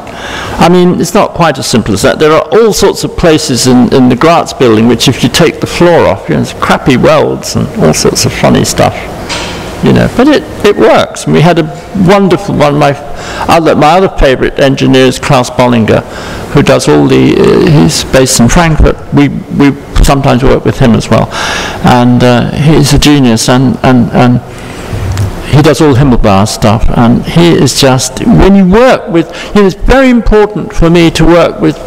I mean, it's not quite as simple as that. There are all sorts of places in the Graz building which, if you take the floor off, you know, there's crappy welds and all sorts of funny stuff. You know, but it works. And we had a wonderful one. My other favourite engineer is Klaus Bollinger, who does all he's based in Frankfurt. We sometimes work with him as well, and he's a genius, and he does all Himmelbauer stuff, and he is just, when you work with, you know, it's very important for me to work with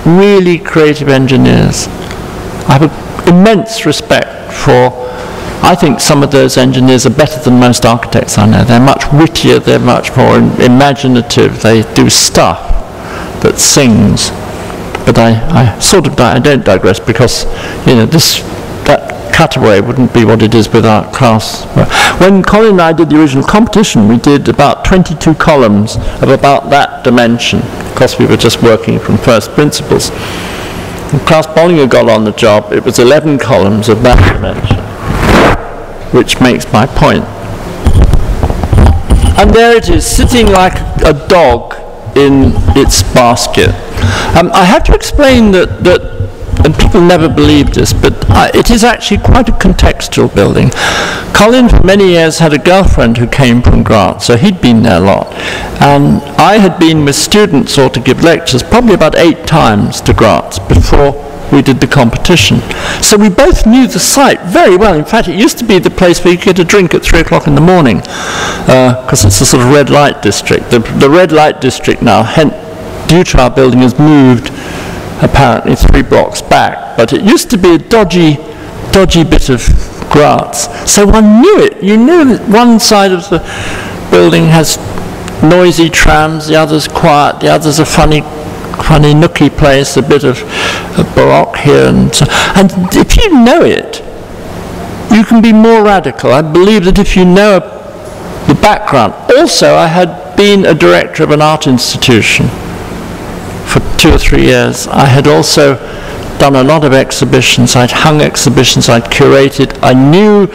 really creative engineers. I have an immense respect for, I think some of those engineers are better than most architects I know. They're much wittier, they're much more imaginative, they do stuff that sings. But I don't digress, because, you know, that cutaway wouldn't be what it is without Klaus. When Colin and I did the original competition, we did about 22 columns of about that dimension, because we were just working from first principles. When Klaus Bollinger got on the job, it was 11 columns of that dimension, which makes my point. And there it is, sitting like a dog in its basket. I have to explain that, and people never believe this, but it is actually quite a contextual building. Colin, for many years, had a girlfriend who came from Graz, so he'd been there a lot. And I had been with students or to give lectures probably about 8 times to Graz before we did the competition. So we both knew the site very well. In fact, it used to be the place where you could get a drink at 3 o'clock in the morning, because it's a sort of red light district. The red light district now, due to our building, has moved apparently 3 blocks back. But it used to be a dodgy bit of Graz. So one knew it. You knew that one side of the building has noisy trams, the other's quiet, the other's a funny nooky place, a bit of Baroque here and so. And if you know it, you can be more radical. I believe that if you know the background. Also, I had been a director of an art institution for 2 or 3 years. I had also done a lot of exhibitions. I'd hung exhibitions, I'd curated. I knew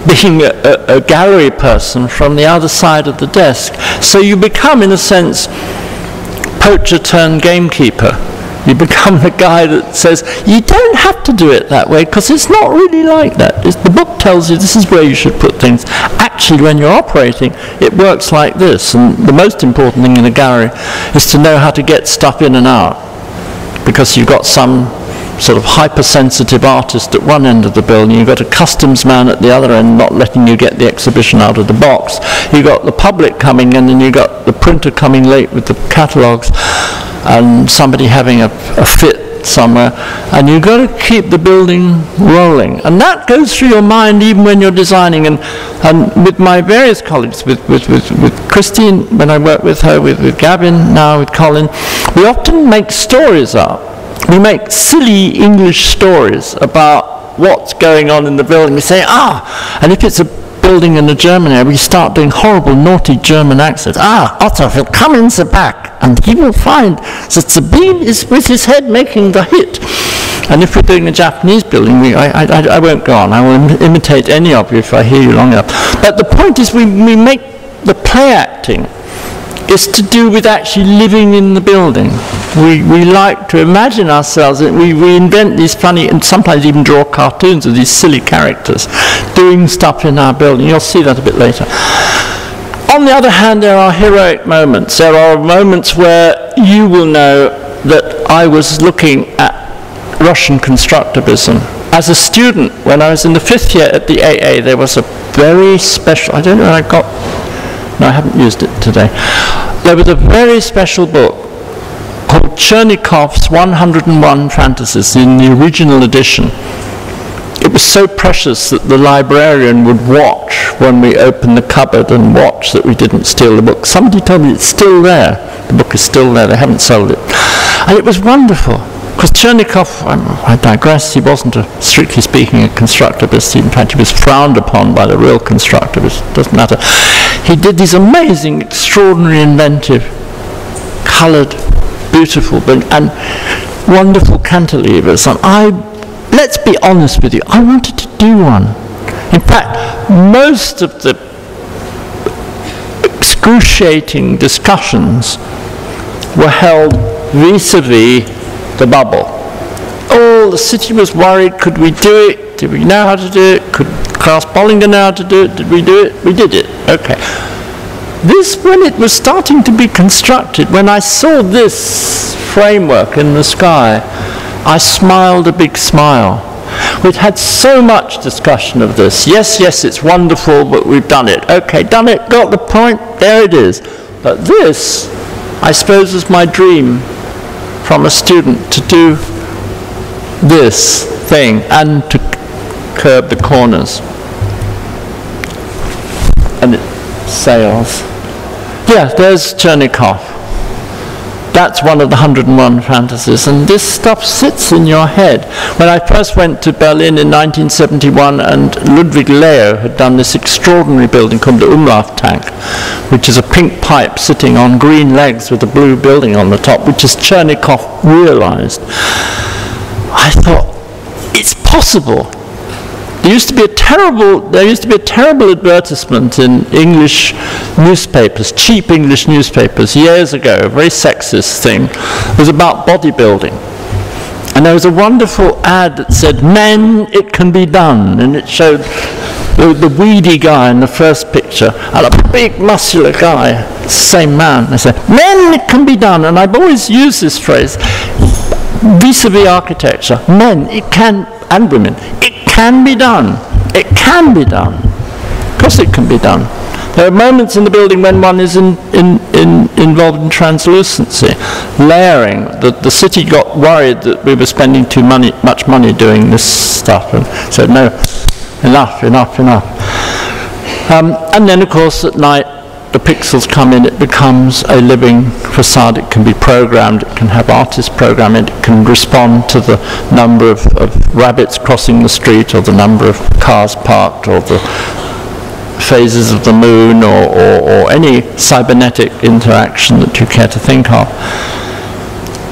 being a gallery person from the other side of the desk. So you become, in a sense, poacher turned gamekeeper. You become the guy that says, you don't have to do it that way, because it's not really like that. The book tells you this is where you should put things. Actually, when you're operating, it works like this. And the most important thing in a gallery is to know how to get stuff in and out, because you've got some sort of hypersensitive artist at one end of the building, you've got a customs man at the other end not letting you get the exhibition out of the box, you've got the public coming in, and you've got the printer coming late with the catalogues, and somebody having a fit somewhere, and you've got to keep the building rolling. And that goes through your mind even when you're designing. And with my various colleagues, with Christine, when I work with her, with Gavin, now with Colin, we often make stories up. We make silly English stories about what's going on in the building. We say, and if it's a building in the German area, we start doing horrible, naughty German accents. Otto will come in the back, and he will find that Sabine is with his head making the hit. And if we're doing a Japanese building, I won't go on. I will imitate any of you if I hear you long enough. But the point is, we make the play acting is to do with actually living in the building. We like to imagine ourselves, we invent these funny, and sometimes even draw cartoons of these silly characters doing stuff in our building. You'll see that a bit later. On the other hand, there are heroic moments. There are moments where you will know that I was looking at Russian constructivism. As a student, when I was in the 5th year at the AA, there was a very special, I don't know where I got, no, I haven't used it today. There was a very special book called Chernikov's 101 Fantasies in the original edition. It was so precious that the librarian would watch when we opened the cupboard and watch that we didn't steal the book. Somebody told me it's still there. The book is still there. They haven't sold it. And it was wonderful. Because Chernikov, I digress, he wasn't, strictly speaking, a constructivist. In fact, he was frowned upon by the real constructivists. It doesn't matter. He did these amazing, extraordinary, inventive, coloured, beautiful, and wonderful cantilevers. And let's be honest with you, I wanted to do one. In fact, most of the excruciating discussions were held vis-a-vis the bubble. Oh, the city was worried, could we do it? Did we know how to do it? Could Klaus Bollinger know how to do it? Did we do it? We did it. Okay. This, when it was starting to be constructed, when I saw this framework in the sky, I smiled a big smile. We'd had so much discussion of this. Yes, it's wonderful, but we've done it. Okay, done it, got the point, there it is. But this, I suppose, was my dream from a student, to do this thing and to curb the corners. And it sails. Yeah, there's Chernikov. That's one of the 101 fantasies, and this stuff sits in your head. When I first went to Berlin in 1971, and Ludwig Leo had done this extraordinary building called the Umlauftank, which is a pink pipe sitting on green legs with a blue building on the top, which is Chernikov realized. I thought, it's possible. There used to be a terrible advertisement in English newspapers, cheap English newspapers, years ago, a very sexist thing. It was about bodybuilding. And there was a wonderful ad that said, "Men, it can be done." And it showed the weedy guy in the first picture and a big muscular guy, same man. They said, "Men, it can be done." And I've always used this phrase. vis-a-vis architecture, men, and women, it can be done. It can be done. Of course it can be done. There are moments in the building when one is involved in translucency, layering. The city got worried that we were spending too much money doing this stuff, and said, no, enough. And then, of course, at night, the pixels come in, it becomes a living facade. It can be programmed, it can have artists program it, it can respond to the number of rabbits crossing the street, or the number of cars parked, or the phases of the moon, or any cybernetic interaction that you care to think of.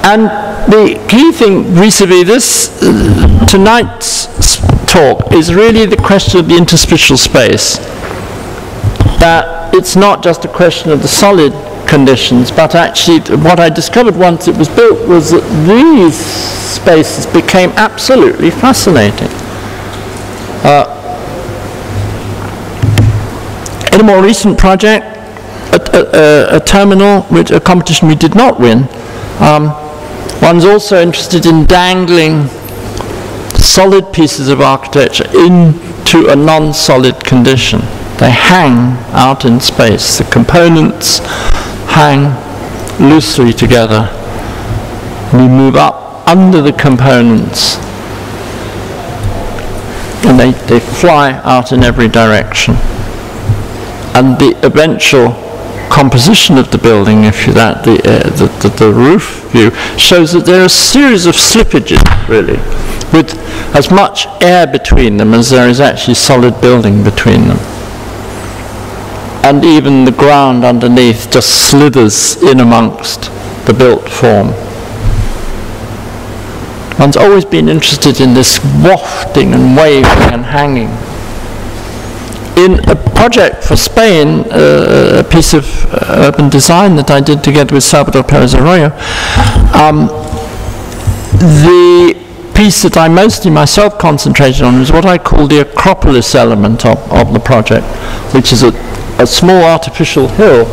And the key thing vis-a-vis this, tonight's talk, is really the question of the interstitial space. That it's not just a question of the solid conditions, but actually what I discovered once it was built was that these spaces became absolutely fascinating. In a more recent project, a terminal, which a competition we did not win, one's also interested in dangling solid pieces of architecture into a non-solid condition. They hang out in space. The components hang loosely together. We move up under the components, and they fly out in every direction. And the eventual composition of the building, if you that, the roof view, shows that there are a series of slippages, really, with as much air between them as there is actually solid building between them. And even the ground underneath just slithers in amongst the built form. One's always been interested in this wafting and waving and hanging. In a project for Spain, a piece of urban design that I did together with Salvador Perez Arroyo, the piece that I mostly myself concentrated on was what I call the Acropolis element of the project, which is a small artificial hill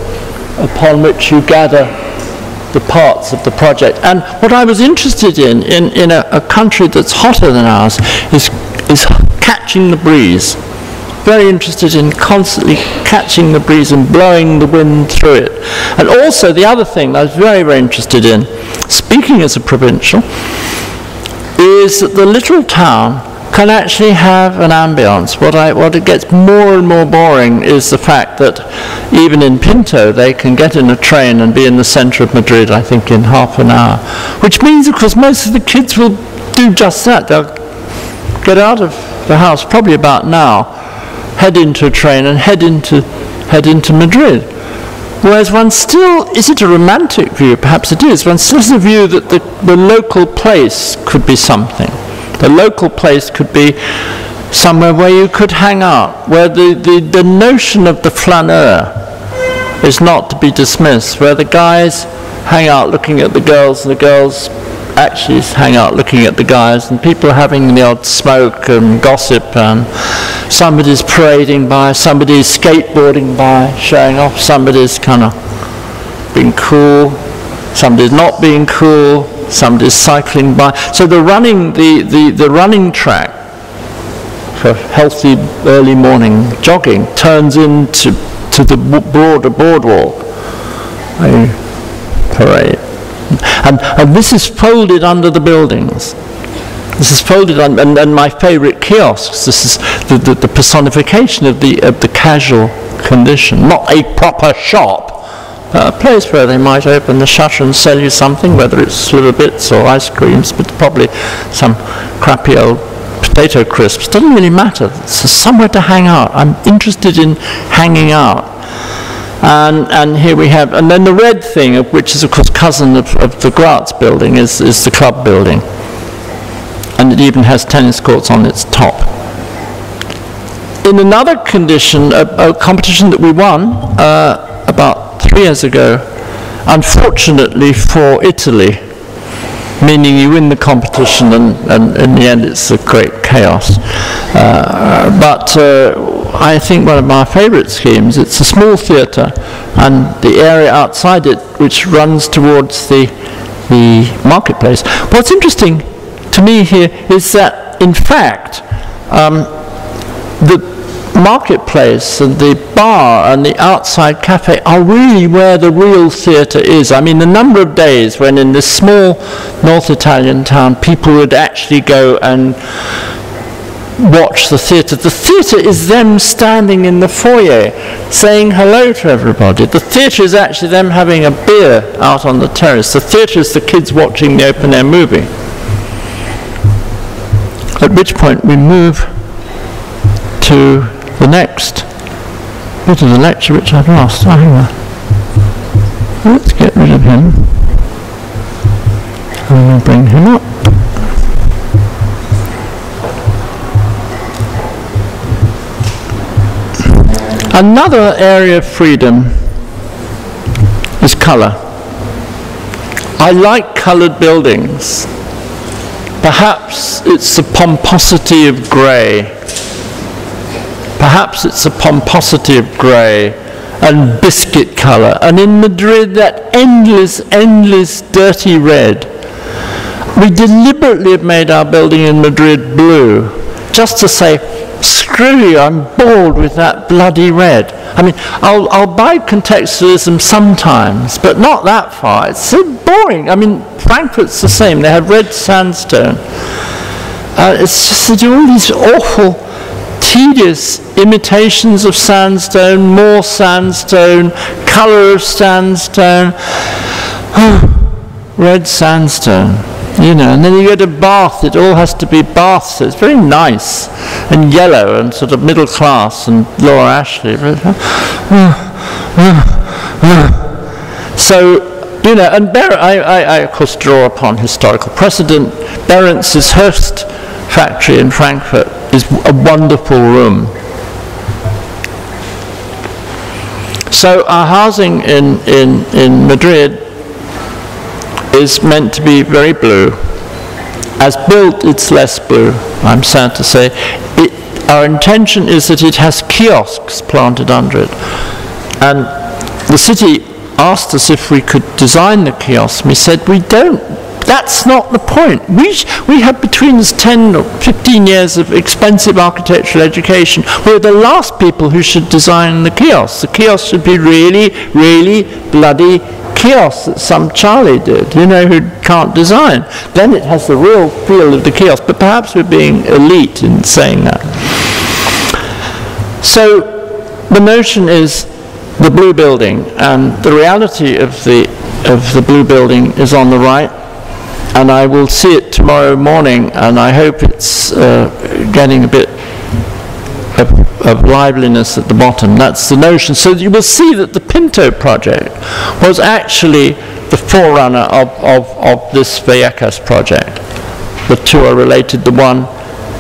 upon which you gather the parts of the project. And what I was interested in a country that's hotter than ours is catching the breeze. Very interested in constantly catching the breeze and blowing the wind through it. And also the other thing I was very, very interested in, speaking as a provincial, is that the little town can actually have an ambience. What it gets more and more boring is the fact that even in Pinto they can get in a train and be in the centre of Madrid, I think, in half an hour. Which means, of course, most of the kids will do just that. They'll get out of the house probably about now, head into a train and head into Madrid. Whereas one still, is it a romantic view? Perhaps it is. One still has a view that the local place could be something. The local place could be somewhere where you could hang out, where the notion of the flaneur is not to be dismissed, where the guys hang out looking at the girls, and the girls actually hang out looking at the guys, and people are having the odd smoke and gossip, and somebody's parading by, somebody's skateboarding by, showing off, somebody's kind of being cool, somebody's not being cool, somebody's cycling by. So the running track for healthy early morning jogging turns into the broader boardwalk, a parade. And this is folded under the buildings. This is folded on, and my favourite kiosks. This is the personification of the casual condition, not a proper shop, a place where they might open the shutter and sell you something, whether it's sliver bits or ice creams, but probably some crappy old potato crisps. Doesn't really matter. It's somewhere to hang out. I'm interested in hanging out. And here we have, and then the red thing, which is of course cousin of the Graz building, is the club building. And it even has tennis courts on its top. In another condition, a competition that we won about 3 years ago, unfortunately for Italy, meaning you win the competition and in the end it's a great chaos. But I think one of my favourite schemes, it's a small theatre, and the area outside it, which runs towards the the marketplace. What's interesting to me here is that, in fact, the marketplace and the bar and the outside cafe are really where the real theatre is. I mean, the number of days when in this small North Italian town people would actually go and watch the theatre. The theatre is them standing in the foyer saying hello to everybody. The theatre is actually them having a beer out on the terrace. The theatre is the kids watching the open-air movie. At which point we move to the next bit of the lecture, which I've lost. Oh, hang on. Let's get rid of him. And we'll bring him up. Another area of freedom is colour. I like coloured buildings. Perhaps it's the pomposity of grey. Perhaps it's the pomposity of grey and biscuit colour. And in Madrid, that endless, endless dirty red. We deliberately have made our building in Madrid blue, just to say, screw you, I'm bored with that bloody red. I mean, I'll buy contextualism sometimes, but not that far. It's so boring. I mean, Frankfurt's the same. They have red sandstone. It's just they do all these awful, tedious imitations of sandstone, more sandstone, colour of sandstone. Red sandstone. You know, and then you go to Bath, it all has to be Bath, so it's very nice, and yellow, and sort of middle class, and Laura Ashley. So, you know, and I of course draw upon historical precedent. Berentz's Hearst factory in Frankfurt is a wonderful room. So our housing in Madrid is meant to be very blue. As built, it's less blue, I'm sad to say. Our intention is that it has kiosks planted under it. And the city asked us if we could design the kiosks. And we said, we don't. That's not the point. We have between us 10 or 15 years of expensive architectural education. We're the last people who should design the kiosks. The kiosks should be really, really bloody kiosk that some Charlie did, you know, who can't design. Then it has the real feel of the kiosk, but perhaps we're being elite in saying that. So the notion is the blue building, and the reality of the blue building is on the right, and I will see it tomorrow morning, and I hope it's getting a bit of liveliness at the bottom. That's the notion. So you will see that the Pinto project was actually the forerunner of this Vallecas project. The two are related. The one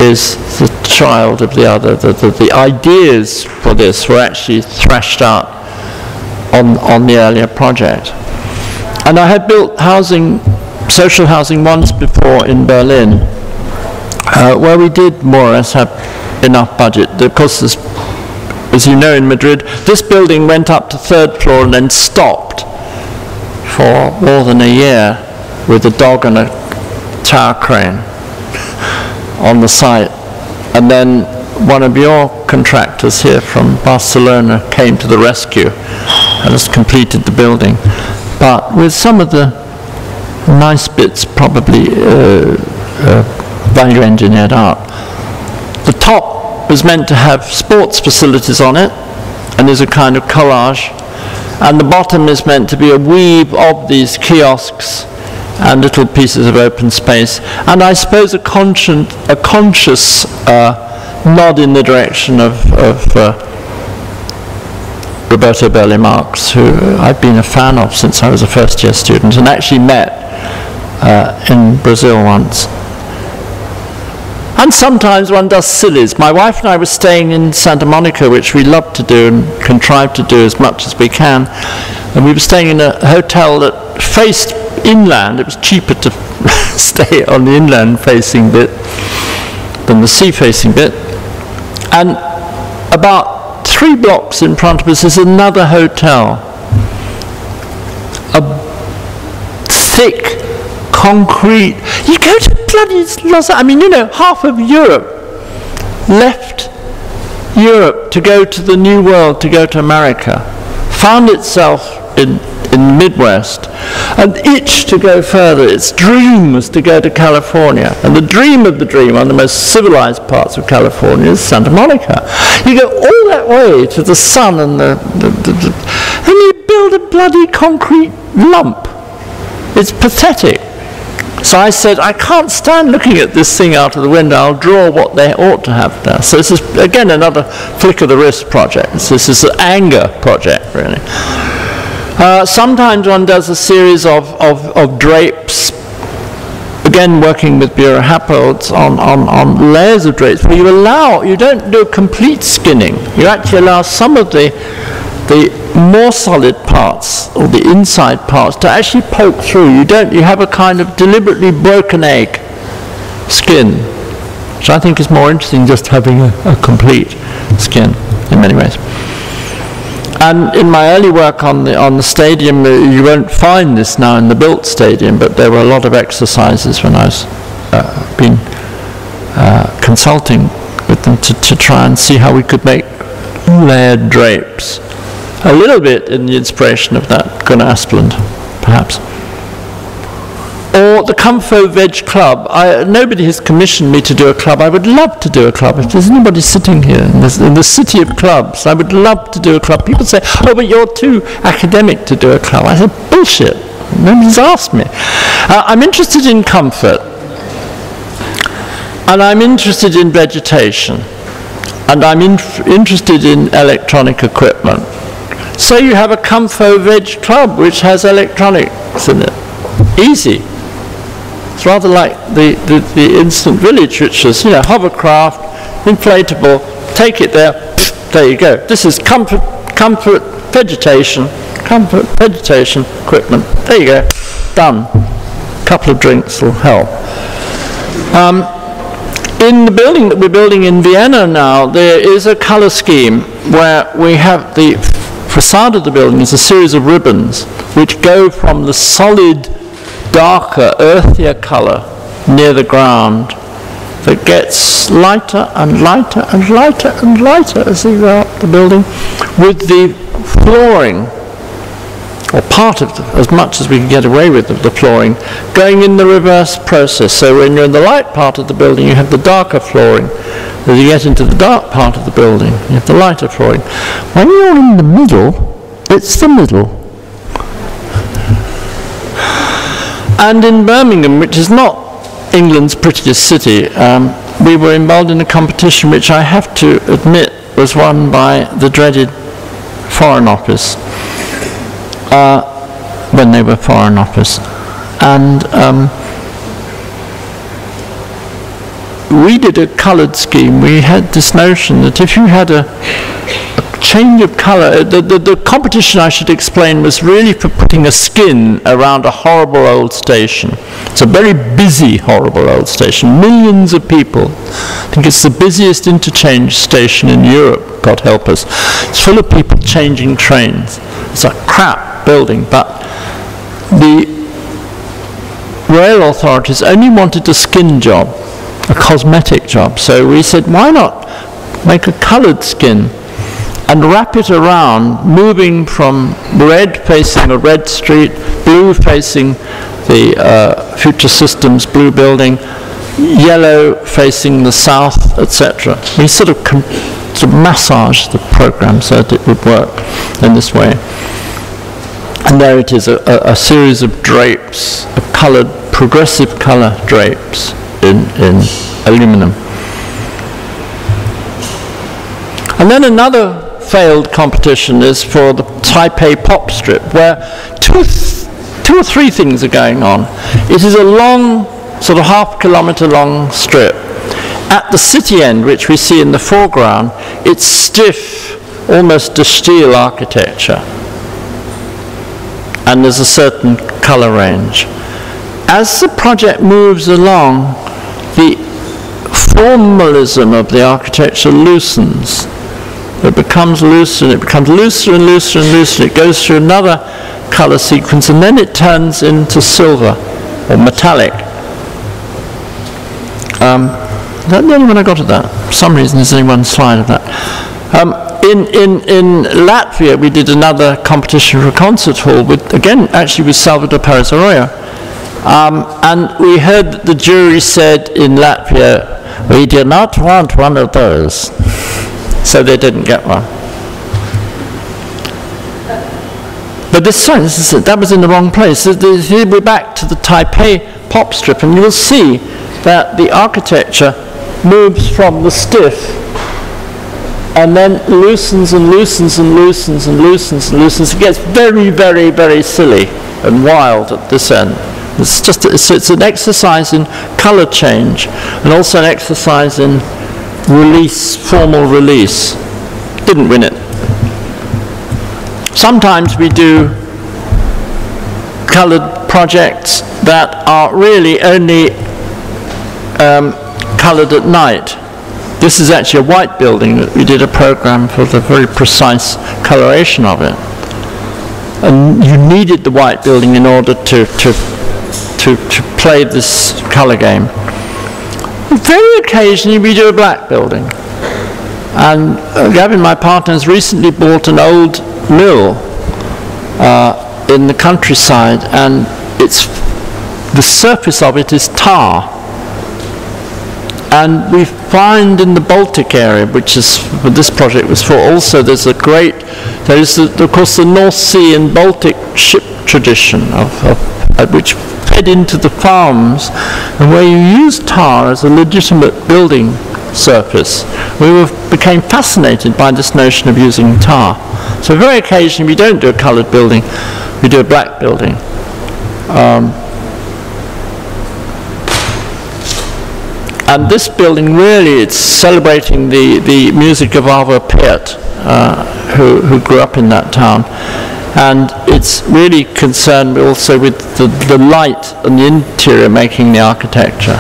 is the child of the other. The ideas for this were actually thrashed out on the earlier project. And I had built housing, social housing once before in Berlin, where we did more or less have enough budget. Of course, as you know, in Madrid, this building went up to third floor and then stopped for more than a year with a dog and a tower crane on the site. And then one of your contractors here from Barcelona came to the rescue and has completed the building. But with some of the nice bits probably value engineered out. The top was meant to have sports facilities on it, and is a kind of collage, and the bottom is meant to be a weave of these kiosks and little pieces of open space, and I suppose a conscious nod in the direction of Roberto Burle Marx, who I've been a fan of since I was a first-year student, and actually met in Brazil once. And sometimes one does sillies. My wife and I were staying in Santa Monica, which we love to do and contrive to do as much as we can. And we were staying in a hotel that faced inland. It was cheaper to stay on the inland-facing bit than the sea-facing bit. And about 3 blocks in front of us is another hotel. A thick concrete. You go to bloody Los Angeles. I mean, you know, half of Europe left Europe to go to the New World, to go to America, found itself in the Midwest, and itched to go further. Its dream was to go to California. And the dream of the dream on the most civilized parts of California is Santa Monica. You go all that way to the sun and and you build a bloody concrete lump. It's pathetic. So I said, I can't stand looking at this thing out of the window. I'll draw what they ought to have there. So this is, again, another flick of the wrist project. This is an anger project, really. Sometimes one does a series of drapes, again working with Bureau Happold on layers of drapes, where you don't do a complete skinning. You actually allow some of the more solid parts, or the inside parts, to actually poke through. You have a kind of deliberately broken egg skin, which I think is more interesting than just having a complete skin in many ways. And in my early work on the stadium, you won't find this now in the built stadium, but there were a lot of exercises when I was consulting with them to try and see how we could make layered drapes. A little bit in the inspiration of that Gunnar Asplund, perhaps. Or the Comfo Veg Club. Nobody has commissioned me to do a club. I would love to do a club. If there's anybody sitting here in the city of clubs, I would love to do a club. People say, oh, but you're too academic to do a club. I said, bullshit. Nobody's asked me. I'm interested in comfort. And I'm interested in vegetation. And I'm interested in electronic equipment. So you have a Comfo Veg Club which has electronics in it. Easy. It's rather like the Instant Village, which is, you know, hovercraft, inflatable, take it there you go. This is comfort vegetation equipment. There you go. Done. A couple of drinks will help. In the building that we're building in Vienna now, there is a color scheme where we have the facade of the building is a series of ribbons which go from the solid, darker, earthier color near the ground that gets lighter and lighter and lighter and lighter as you go up the building, with the flooring, or part of as much as we can get away with of the flooring, going in the reverse process. So when you're in the light part of the building, you have the darker flooring. As you get into the dark part of the building, you have the lighter flooring. When you're in the middle, it's the middle. And in Birmingham, which is not England's prettiest city, we were involved in a competition which I have to admit was won by the dreaded Foreign Office, when they were Foreign Office. And we did a coloured scheme. We had this notion that if you had a change of colour, the competition, I should explain, was really for putting a skin around a horrible old station. It's a very busy, horrible old station. Millions of people. I think it's the busiest interchange station in Europe, God help us. It's full of people changing trains. It's a crap building, but the rail authorities only wanted a skin job, a cosmetic job. So we said, why not make a coloured skin and wrap it around, moving from red facing a red street, blue facing the Future Systems blue building, yellow facing the south, etc. We sort of massaged the program so that it would work in this way. And there it is, a series of drapes, of coloured, progressive colour drapes in aluminum. And then another failed competition is for the Taipei pop strip, where two or three things are going on. It is a long, sort of half-kilometre long strip. At the city end, which we see in the foreground, it's stiff, almost de style architecture. And there's a certain colour range. As the project moves along, the formalism of the architecture loosens. It becomes looser, and it becomes looser and looser and looser. It goes through another colour sequence, and then it turns into silver. or metallic. That's the only one I got at that. For some reason there's only one slide of that. In Latvia we did another competition for a concert hall with, again, actually with Salvador Perez Arroyo. And we heard that the jury said in Latvia, "We do not want one of those." So they didn't get one. But that was in the wrong place. Here we're back to the Taipei pop strip, and you will see that the architecture moves from the stiff and then loosens and loosens and loosens and loosens and loosens. It gets very, very, very silly and wild at this end. It's an exercise in color change and also an exercise in release, formal release. Didn't win it. Sometimes we do colored projects that are really only colored at night. This is actually a white building that we did a program for the very precise coloration of it. And you needed the white building in order to play this color game. Very occasionally we do a black building. And Gavin, my partner, has recently bought an old mill in the countryside, and the surface of it is tar. And we find in the Baltic area, which is what this project was for, also there is of course the North Sea and Baltic ship tradition which fed into the farms, and where you use tar as a legitimate building surface. We became fascinated by this notion of using tar. So very occasionally we don't do a coloured building, we do a black building. And this building really, it's celebrating the music of Arvo Pärt, who grew up in that town. And it's really concerned also with the light and the interior making the architecture.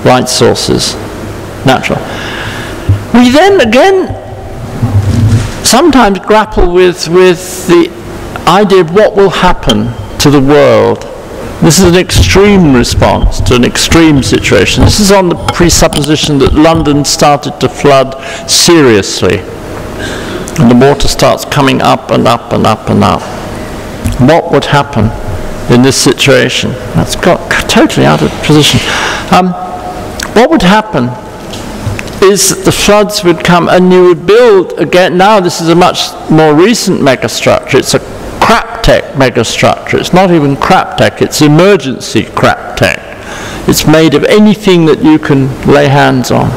Light sources, natural. We then again sometimes grapple with the idea of what will happen to the world. This is an extreme response to an extreme situation. This is on the presupposition that London started to flood seriously, and the water starts coming up and up and up and up. What would happen in this situation? That's got totally out of position. What would happen is that the floods would come, and you would build again. Now this is a much more recent megastructure. It's a crap tech megastructure. It's not even crap tech, it's emergency crap tech. It's made of anything that you can lay hands on.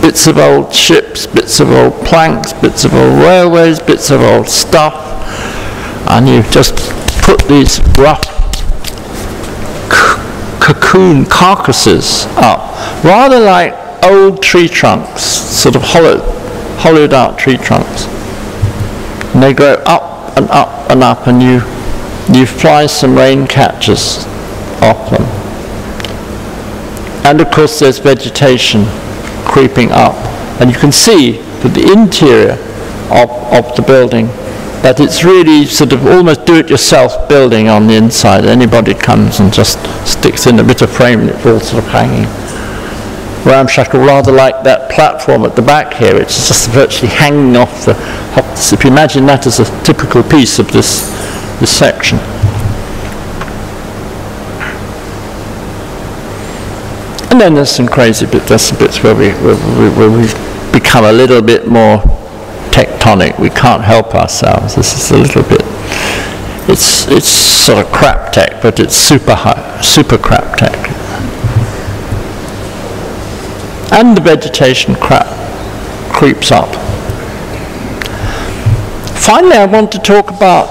Bits of old ships, bits of old planks, bits of old railways, bits of old stuff, and you just put these rough cocoon carcasses up, rather like old tree trunks, sort of hollowed out tree trunks. And they grow up and up and up, and you fly some rain catchers off them. And of course there's vegetation creeping up, and you can see that the interior of the building, that it's really sort of almost do-it-yourself building on the inside. Anybody comes and just sticks in a bit of frame and it's all sort of hanging ramshackle, rather like that platform at the back here, which is just virtually hanging off the. If you imagine that as a typical piece of this section. And then there's some crazy bits. There's some bits where we become a little bit more tectonic. We can't help ourselves. This is a little bit. It's sort of crap tech, but it's super crap tech. And the vegetation creeps up. Finally, I want to talk about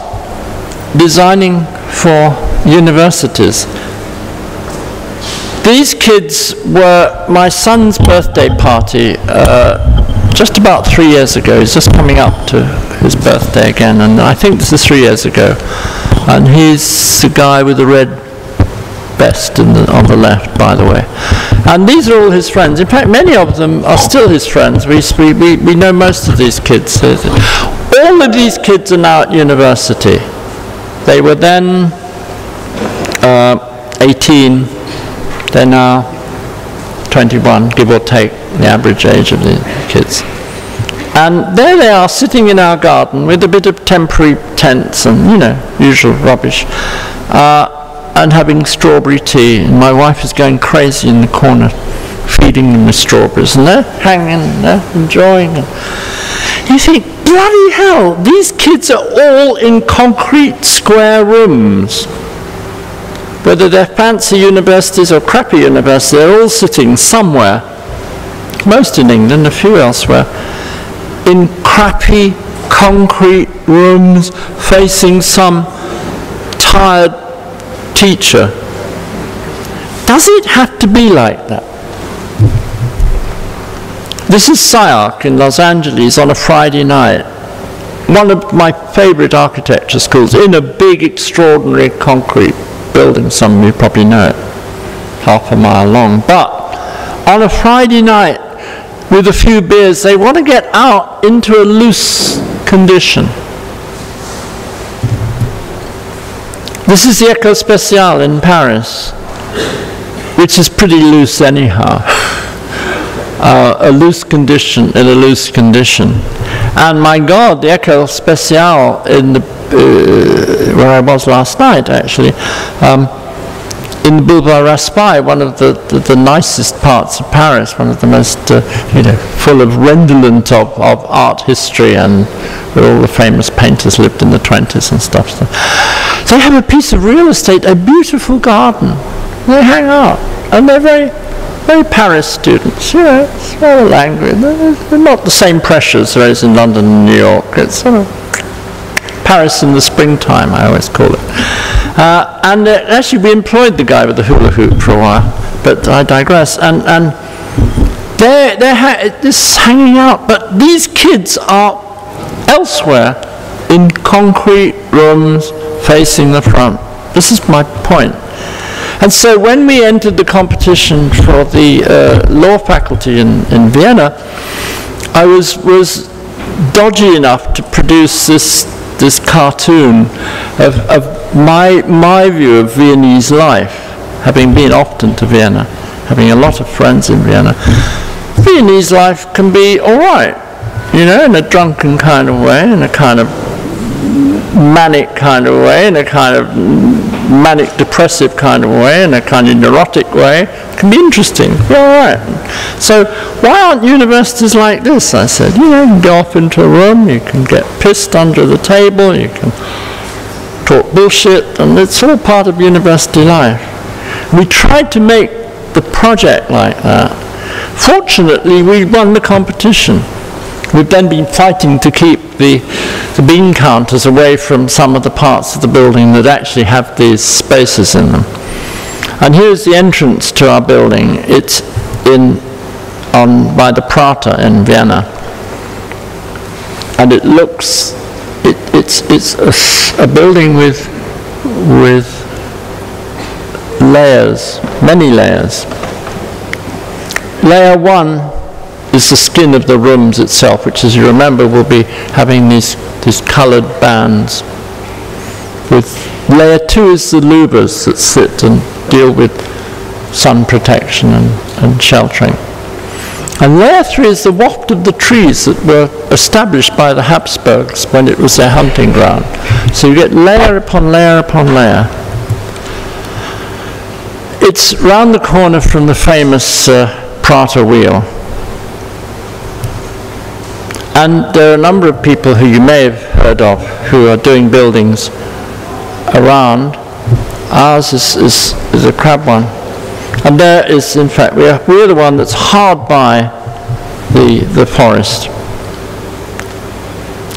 designing for universities. These kids were my son's birthday party just about 3 years ago. He's just coming up to his birthday again, and I think this is 3 years ago. And he's the guy with the red vest on the left, by the way. And these are all his friends. In fact, many of them are still his friends. We know most of these kids. All of these kids are now at university. They were then 18, they're now 21, give or take, the average age of the kids. And there they are, sitting in our garden with a bit of temporary tents and, you know, usual rubbish, and having strawberry tea. And my wife is going crazy in the corner, feeding them with strawberries, and they're hanging, they're enjoying it. You think, bloody hell, these kids are all in concrete square rooms. Whether they're fancy universities or crappy universities, they're all sitting somewhere, most in England, a few elsewhere, in crappy concrete rooms facing some tired teacher. Does it have to be like that? This is IAAC in Los Angeles on a Friday night. One of my favorite architecture schools, in a big, extraordinary concrete building. Some of you probably know it, half a mile long. But on a Friday night, with a few beers, they want to get out into a loose condition. This is the École Spéciale in Paris, which is pretty loose anyhow. A loose condition in a loose condition. And my God, the École Spéciale in the where I was last night, actually, in the Boulevard Raspail, one of the nicest parts of Paris, one of the most, you know, full of redolent of art history, and where all the famous painters lived in the 20s and stuff. So they have a piece of real estate, a beautiful garden. They hang out, and they're very Paris students, you know, it's rather languid. They're not the same pressures there is in London and New York. It's sort of Paris in the springtime, I always call it. And actually we employed the guy with the hula hoop for a while, but I digress. And they're this hanging out, but these kids are elsewhere in concrete rooms facing the front. This is my point. And so when we entered the competition for the law faculty in Vienna, I was dodgy enough to produce this cartoon of my view of Viennese life, having been often to Vienna, having a lot of friends in Vienna. Viennese life can be all right, you know, in a drunken kind of way, in a kind of manic kind of way, in a kind of manic depressive kind of way, in a kind of neurotic way. It can be interesting, be all right. So why aren't universities like this? I said, you know, you can go off into a room, you can get pissed under the table, you can talk bullshit, and it's all part of university life. We tried to make the project like that. Fortunately, we won the competition. We've then been fighting to keep the bean counters away from some of the parts of the building that actually have these spaces in them. And here's the entrance to our building. It's by the Prater in Vienna. And it looks, it's a building with layers, many layers. Layer 1 is the skin of the rooms itself, which, as you remember, will be having these coloured bands. With layer 2 is the louvers that sit and deal with sun protection and sheltering. And layer 3 is the waft of the trees that were established by the Habsburgs when it was their hunting ground. So you get layer upon layer upon layer. It's round the corner from the famous Prater wheel. And there are a number of people who you may have heard of who are doing buildings around. Ours is a crab one. And there is, in fact, we're the one that's hard by the forest.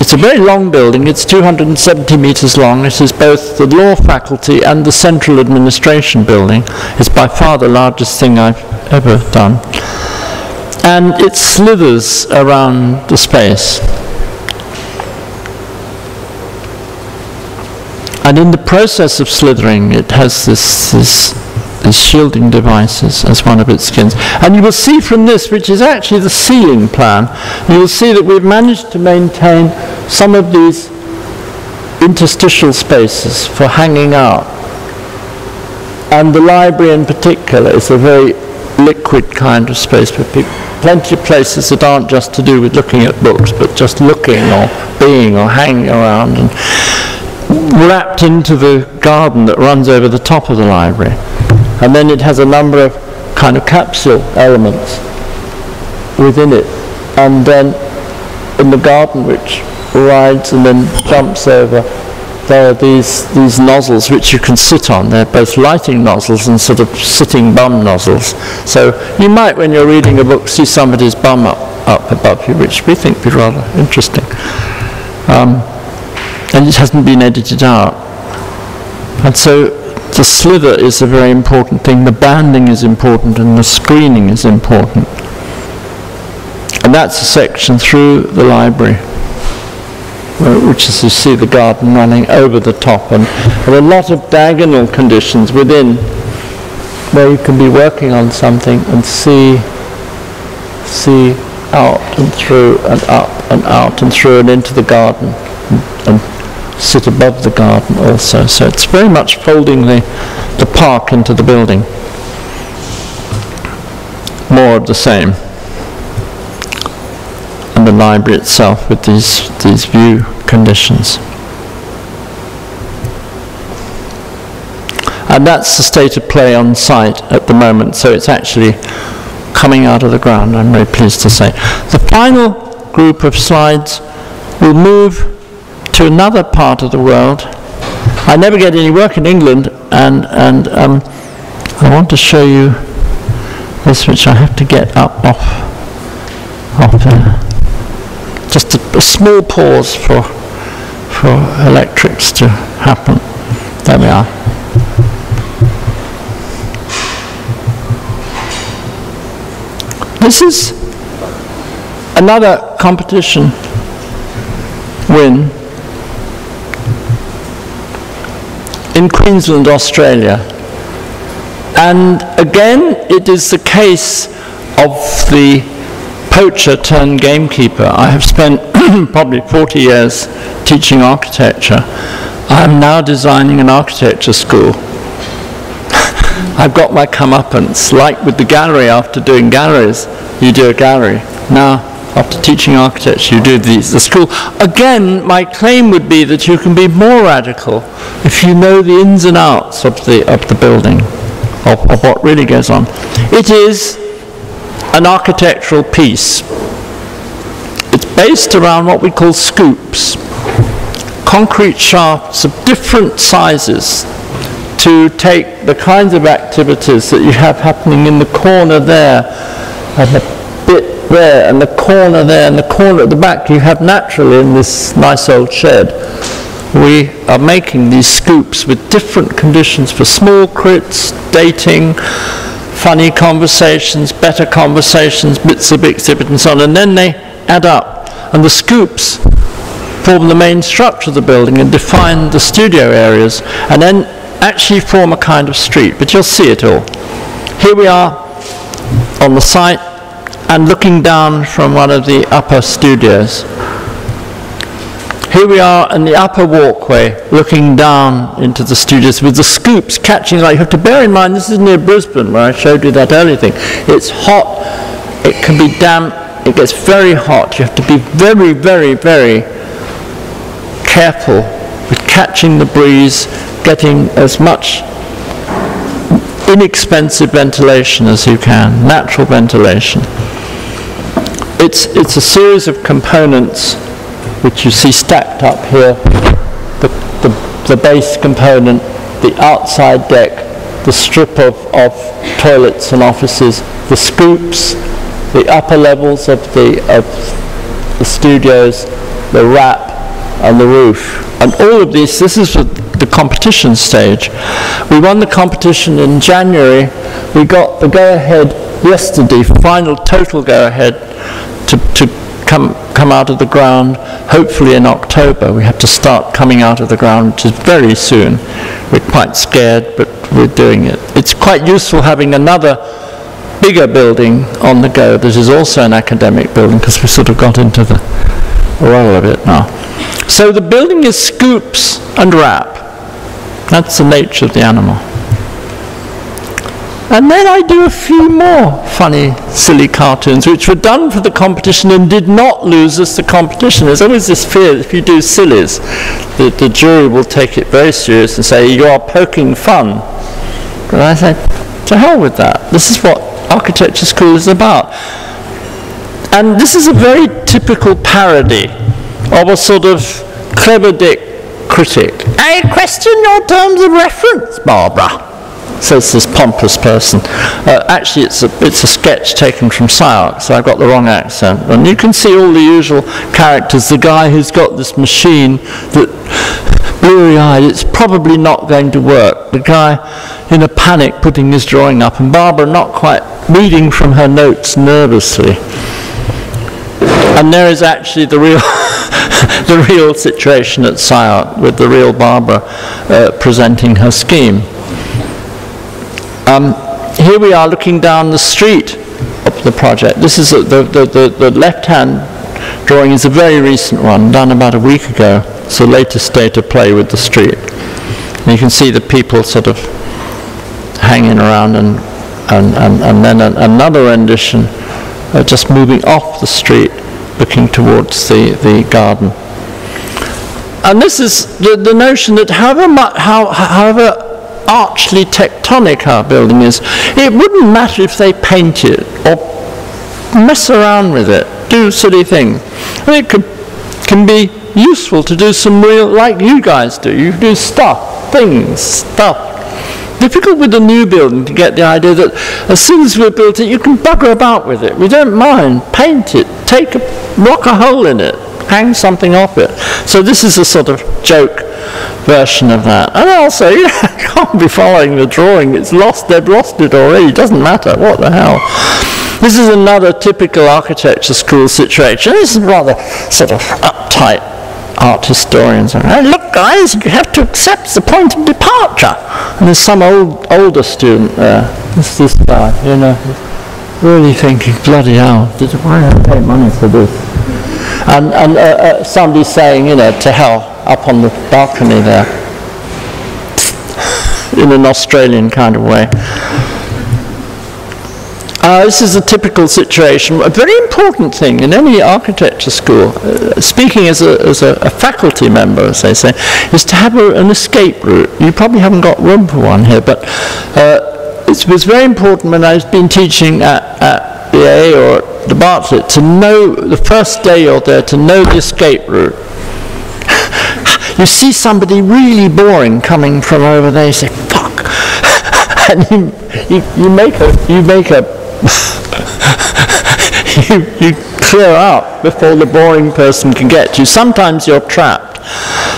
It's a very long building. It's 270 meters long. It is both the law faculty and the central administration building. It's by far the largest thing I've ever done. And it slithers around the space. And in the process of slithering, it has these shielding devices as one of its skins. And you will see from this, which is actually the ceiling plan, you will see that we've managed to maintain some of these interstitial spaces for hanging out. And the library in particular is a very liquid kind of space for people. Plenty of places that aren't just to do with looking at books, but just looking or being or hanging around, and wrapped into the garden that runs over the top of the library. And then it has a number of kind of capsule elements within it. And then in the garden, which rides and then jumps over, there are these nozzles which you can sit on. They're both lighting nozzles and sort of sitting bum nozzles. So you might, when you're reading a book, see somebody's bum up above you, which we think would be rather interesting. And it hasn't been edited out. And so the slither is a very important thing. The banding is important, and the screening is important. And that's a section through the library, which is, you see the garden running over the top, and a lot of diagonal conditions within where you can be working on something and see out and through and up and out and through and into the garden, and sit above the garden also. So it's very much folding the park into the building. More of the same. And the library itself with these view conditions. And that's the state of play on site at the moment, so it's actually coming out of the ground, I'm very pleased to say. The final group of slides will move to another part of the world. I never get any work in England, and I want to show you this, which I have to get up off there. Just a small pause for electrics to happen. There we are. This is another competition win in Queensland, Australia. And again, it is the case of the poacher turned gamekeeper. I have spent probably 40 years teaching architecture. I am now designing an architecture school. I've got my comeuppance. Like with the gallery, after doing galleries, you do a gallery. Now, after teaching architecture, you do the school. Again, my claim would be that you can be more radical if you know the ins and outs of the building, of what really goes on. It is an architectural piece. It's based around what we call scoops, concrete shafts of different sizes to take the kinds of activities that you have happening in the corner there, and the bit there, and the corner there, and the corner at the back you have naturally in this nice old shed. We are making these scoops with different conditions for small crits, dating, funny conversations, better conversations, bits of exhibit and so on, and then they add up. And the scoops form the main structure of the building and define the studio areas, and then actually form a kind of street, but you'll see it all. Here we are on the site and looking down from one of the upper studios. Here we are in the upper walkway looking down into the studios with the scoops catching light. You have to bear in mind this is near Brisbane where I showed you that early thing. It's hot, it can be damp, it gets very hot. You have to be very, very, very careful with catching the breeze, getting as much inexpensive ventilation as you can, natural ventilation. It's a series of components which you see stacked up here, the base component, the outside deck, the strip of toilets and offices, the scoops, the upper levels of the studios, the wrap, and the roof. And all of these, this is the competition stage. We won the competition in January. We got the go-ahead yesterday, final total go-ahead to come out of the ground, hopefully in October. We have to start coming out of the ground, which is very soon. We're quite scared, but we're doing it. It's quite useful having another bigger building on the go that is also an academic building, because we sort of got into the roll of it now. So the building is scoops and wrap. That's the nature of the animal. And then I do a few more funny, silly cartoons, which were done for the competition and did not lose us the competition. There's always this fear that if you do sillies, the jury will take it very serious and say, you are poking fun. But I say, to hell with that. This is what architecture school is about. And this is a very typical parody of a sort of clever dick critic. I question your terms of reference, Barbara, says this pompous person. Actually, it's a sketch taken from IAAC, so I've got the wrong accent. And you can see all the usual characters. The guy who's got this machine that, blurry-eyed, it's probably not going to work. The guy in a panic putting his drawing up, and Barbara not quite reading from her notes nervously. And there is actually the real the real situation at IAAC with the real Barbara presenting her scheme. Here we are looking down the street of the project. This is the left-hand drawing is a very recent one, done about a week ago. It's the latest state of play with the street. And you can see the people sort of hanging around, and then another rendition just moving off the street, looking towards the garden. And this is the notion that however archly tectonic our building is, it wouldn't matter if they paint it or mess around with it, do silly things. And it can be useful to do some real, like you guys do. You do stuff. Difficult with the new building to get the idea that as soon as we've built it, you can bugger about with it. We don't mind. Paint it. Rock a hole in it. Hang something off it. So this is a sort of joke version of that. And also, you can't be following the drawing. It's lost. They've lost it already. It doesn't matter. What the hell? This is another typical architecture school situation. This is rather sort of uptight art historians. Hey, look, guys, you have to accept the point of departure. And there's some older student there. This guy, you know, really thinking, bloody hell, why do I pay money for this? And somebody saying, you know, to hell, up on the balcony there, in an Australian kind of way. This is a typical situation. A very important thing in any architecture school, speaking as a faculty member, as they say, is to have an escape route. You probably haven't got room for one here, but it was very important when I've been teaching at BA or at the Bartlett to know, the first day you're there, to know the escape route. You see somebody really boring coming from over there, you say, fuck! And you make a you clear out before the boring person can get you. Sometimes you're trapped.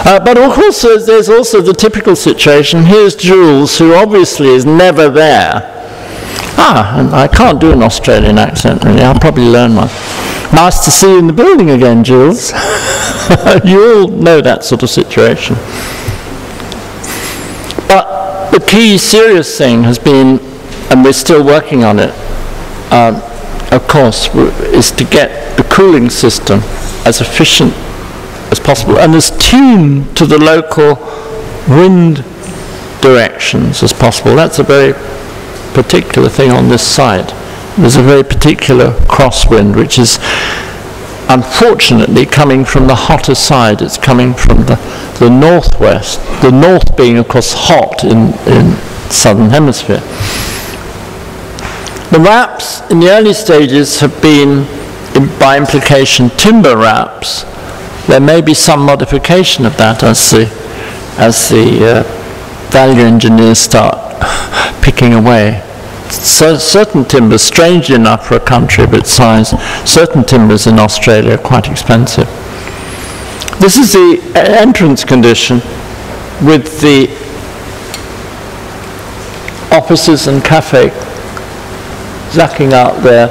But of course there's also the typical situation. Here's Jules, who obviously is never there. And I can't do an Australian accent really. I'll probably learn one. Nice to see you in the building again, Jules. You all know that sort of situation. But the key serious thing has been, and we're still working on it, of course, is to get the cooling system as efficient as possible and as tuned to the local wind directions as possible. That's a very particular thing on this site. There's a very particular crosswind, which is unfortunately coming from the hotter side. It's coming from the northwest, the north being, of course, hot in southern hemisphere. The wraps in the early stages have been, by implication, timber wraps. There may be some modification of that as the value engineers start picking away. So certain timbers, strangely enough for a country of its size, certain timbers in Australia are quite expensive. This is the entrance condition with the offices and cafe zacking out there,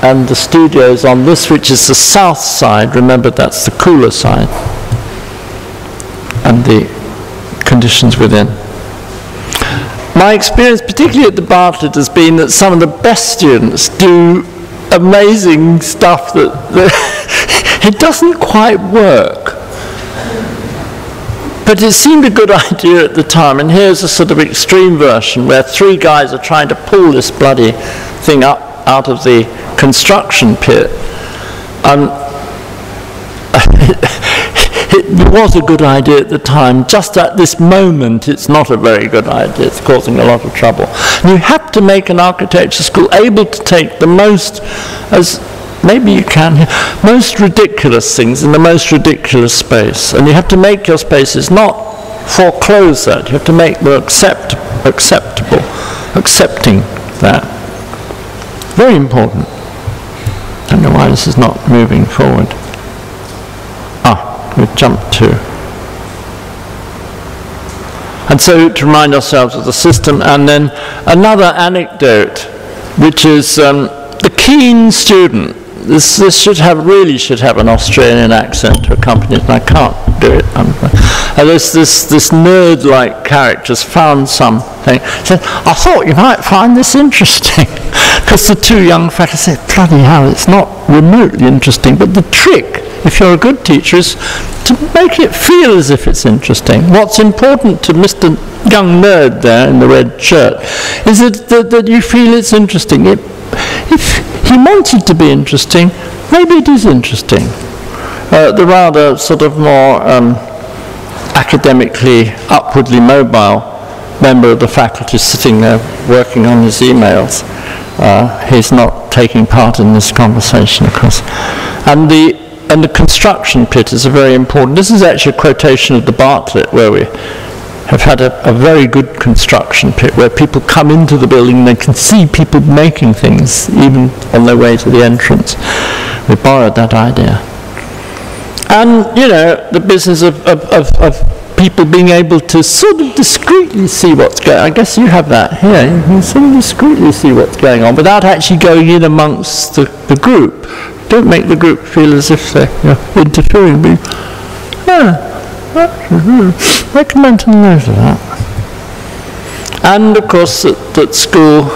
and the studios on this, which is the south side. Remember, that's the cooler side, and the conditions within. My experience, particularly at the Bartlett, has been that some of the best students do amazing stuff that it doesn't quite work. But it seemed a good idea at the time, and here's a sort of extreme version where 3 guys are trying to pull this bloody thing up out of the construction pit. It was a good idea at the time. Just at this moment, it's not a very good idea. It's causing a lot of trouble. And you have to make an architecture school able to take the most, as maybe you can, most ridiculous things in the most ridiculous space. And you have to make your spaces not foreclose that. You have to make them acceptable, accepting that. Very important. I don't know why this is not moving forward. We jump to. And so to remind ourselves of the system, and then another anecdote, which is the keen student. This really should have an Australian accent to accompany it, and I can't do it. This nerd-like character's found something. Said, I thought you might find this interesting. Because the 2 young fellows said, bloody hell, it's not remotely interesting, but the trick, if you're a good teacher, is to make it feel as if it's interesting. What's important to Mr. Young Nerd there in the red shirt is that you feel it's interesting. If he meant it to be interesting, maybe it is interesting. The rather sort of more academically, upwardly mobile member of the faculty sitting there working on his emails, he's not taking part in this conversation, of course. And the construction pit is very important. This is actually a quotation of the Bartlett, where we have had a very good construction pit, where people come into the building and they can see people making things, even on their way to the entrance. We borrowed that idea. And, you know, the business of people being able to sort of discreetly see what's going on. I guess you have that here. You can sort of discreetly see what's going on without actually going in amongst the group. Don't make the group feel as if they're interfering. Recommend a note of that. And of course, that school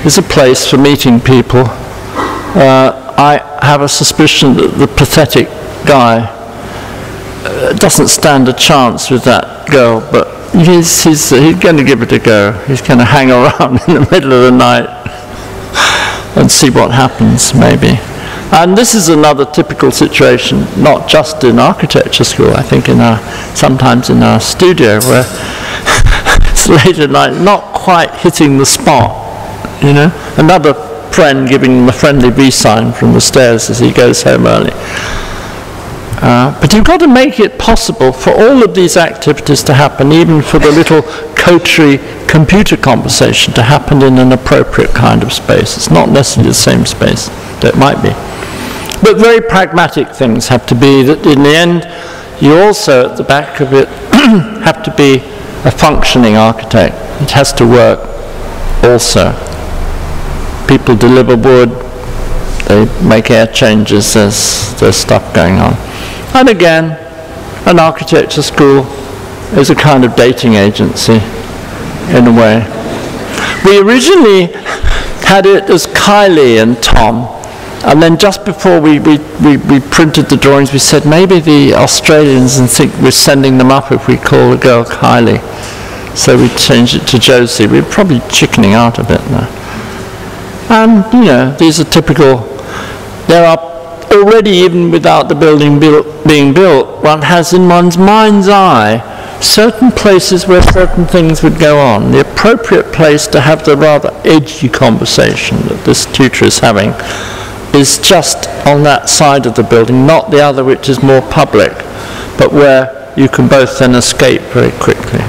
is a place for meeting people. I have a suspicion that the pathetic guy doesn't stand a chance with that girl, but he's going to give it a go. He's going to hang around in the middle of the night and see what happens, maybe. And this is another typical situation, not just in architecture school, I think sometimes in our studio, where it's late at night, not quite hitting the spot, you know. Another friend giving him a friendly V sign from the stairs as he goes home early. But you've got to make it possible for all of these activities to happen, even for the little coterie computer conversation to happen in an appropriate kind of space. It's not necessarily the same space, though it might be. But very pragmatic things have to be that in the end, you also, at the back of it, have to be a functioning architect. It has to work also. People deliver wood, they make air changes, there's stuff going on. And again, an architecture school is a kind of dating agency, in a way. We originally had it as Kylie and Tom, and then just before we printed the drawings, we said maybe the Australians think we're sending them up if we call the girl Kylie. So we changed it to Josie. We're probably chickening out a bit now. And, you know, these are typical. There are already, even without the building being built, one has in one's mind's eye certain places where certain things would go on. The appropriate place to have the rather edgy conversation that this tutor is having is just on that side of the building, not the other which is more public, but where you can both then escape very quickly.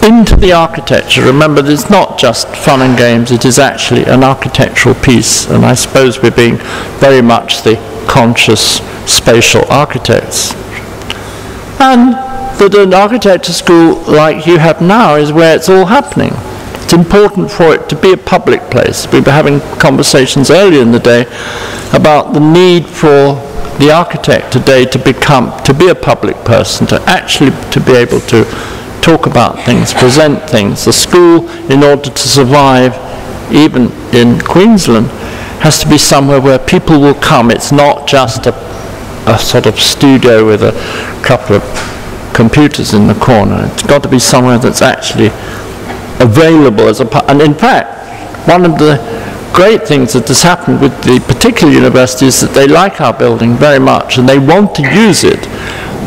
Into the architecture. Remember, it's not just fun and games, it is actually an architectural piece, and I suppose we're being very much the conscious spatial architects. And that an architecture school like you have now is where it's all happening. It's important for it to be a public place. We were having conversations earlier in the day about the need for the architect today to be a public person, to be able to talk about things, present things. The school, in order to survive, even in Queensland, has to be somewhere where people will come. It's not just a sort of studio with a couple of computers in the corner. It's got to be somewhere that's actually available as a and in fact, one of the great things that has happened with the particular university is that they like our building very much and they want to use it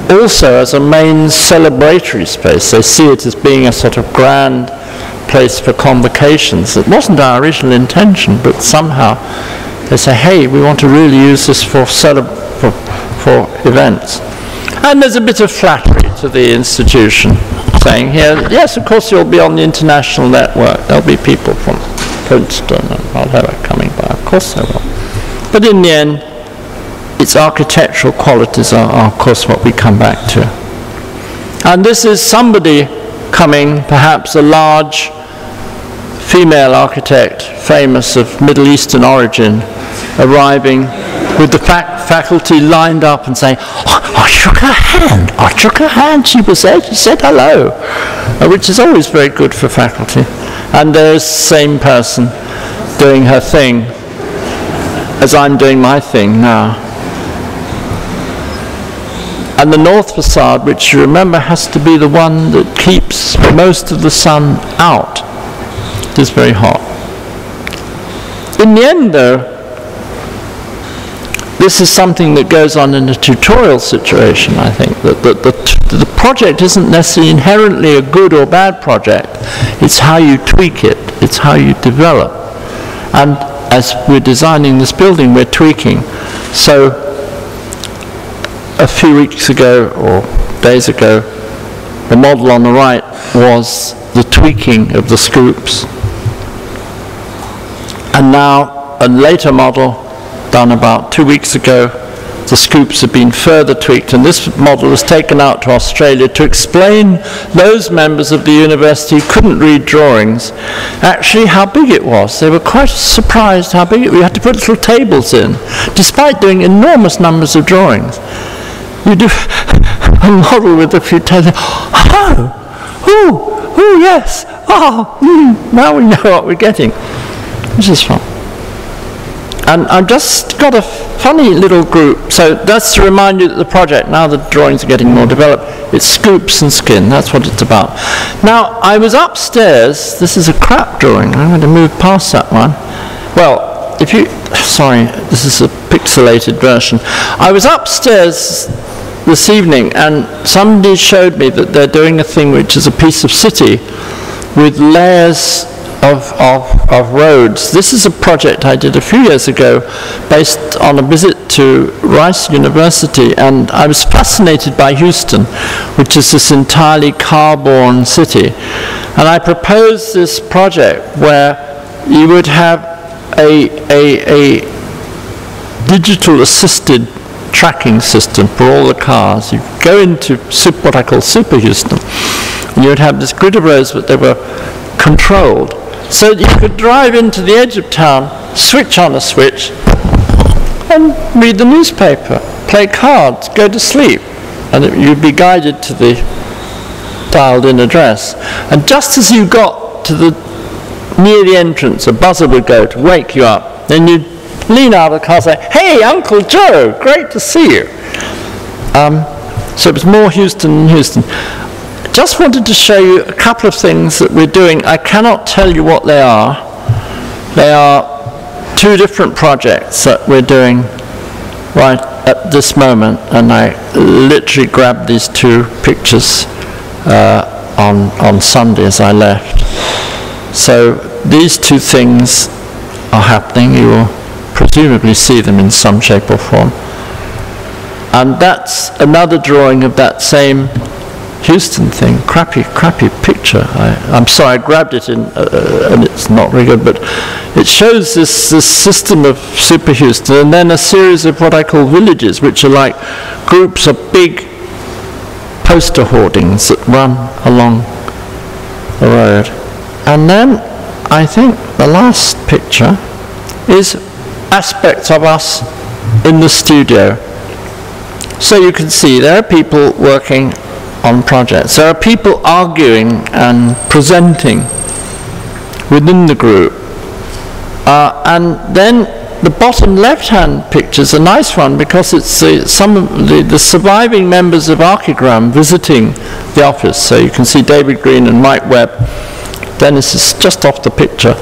also as a main celebratory space. They see it as being a sort of grand place for convocations. It wasn't our original intention, but somehow they say, hey, we want to really use this for events. And there's a bit of flattery to the institution, saying here, yes, of course you'll be on the international network. There'll be people from Princeton and whatever coming by. Of course they will. But in the end, its architectural qualities are, of course, what we come back to. And this is somebody coming, perhaps a large female architect, famous of Middle Eastern origin, arriving with the faculty lined up and saying, oh, I shook her hand, she was there, she said hello, which is always very good for faculty. And there's the same person doing her thing as I'm doing my thing now. And the north facade, which you remember has to be the one that keeps most of the sun out, it is very hot. In the end, though, this is something that goes on in a tutorial situation, I think. The project isn't necessarily inherently a good or bad project. It's how you tweak it. It's how you develop. And as we're designing this building, we're tweaking. So a few weeks ago or days ago, the model on the right was the tweaking of the scoops. And now a later model done about 2 weeks ago, the scoops have been further tweaked, and this model was taken out to Australia to explain those members of the university who couldn't read drawings actually how big it was. They were quite surprised how big it was. We had to put little tables in, despite doing enormous numbers of drawings. You do a model with a few tables. Oh, yes, now we know what we're getting, which is fun. And I've just got a funny little group. So that's to remind you that the project, now the drawings are getting more developed, it's scoops and skin. That's what it's about. Now, I was upstairs. This is a crap drawing. I'm going to move past that one. Well, if you... Sorry, this is a pixelated version. I was upstairs this evening, and somebody showed me that they're doing a thing which is a piece of city with layers of roads. This is a project I did a few years ago based on a visit to Rice University, and I was fascinated by Houston, which is this entirely car-borne city. And I proposed this project where you would have a digital assisted tracking system for all the cars. You go into what I call Super Houston, and you would have this grid of roads, but they were controlled. So you could drive into the edge of town, switch on a switch, and read the newspaper, play cards, go to sleep, and you'd be guided to the dialed-in address. And just as you got to near the entrance, a buzzer would go to wake you up. Then you'd lean out of the car and say, "Hey, Uncle Joe, great to see you." So it was more Houston than Houston. Just wanted to show you a couple of things that we're doing. I cannot tell you what they are. They are two different projects that we're doing right at this moment, and I literally grabbed these two pictures on Sunday as I left. So these two things are happening. You will presumably see them in some shape or form. And that's another drawing of that same Houston thing. Crappy picture. I'm sorry, I grabbed it in, and it's not very good, but it shows this system of Super Houston, and then a series of what I call villages, which are like groups of big poster hoardings that run along the road. And then I think the last picture is aspects of us in the studio. So you can see there are people working on projects. There are people arguing and presenting within the group. And then the bottom left-hand picture is a nice one because it's some of the surviving members of Archigram visiting the office. So you can see David Green and Mike Webb. Dennis is just off the picture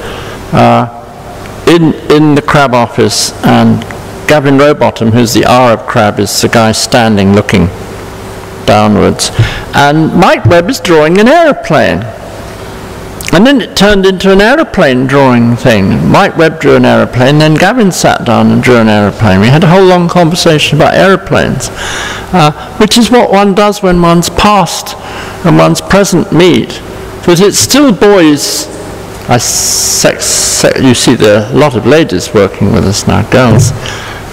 in the Crab office, and Gavin Rowbottom, who's the R of Crab, is the guy standing looking downwards. And Mike Webb is drawing an aeroplane. And then it turned into an aeroplane drawing thing. Mike Webb drew an aeroplane, then Gavin sat down and drew an aeroplane. We had a whole long conversation about aeroplanes, which is what one does when one's past and one's present meet. But it's still boys. You see there are a lot of ladies working with us now, girls.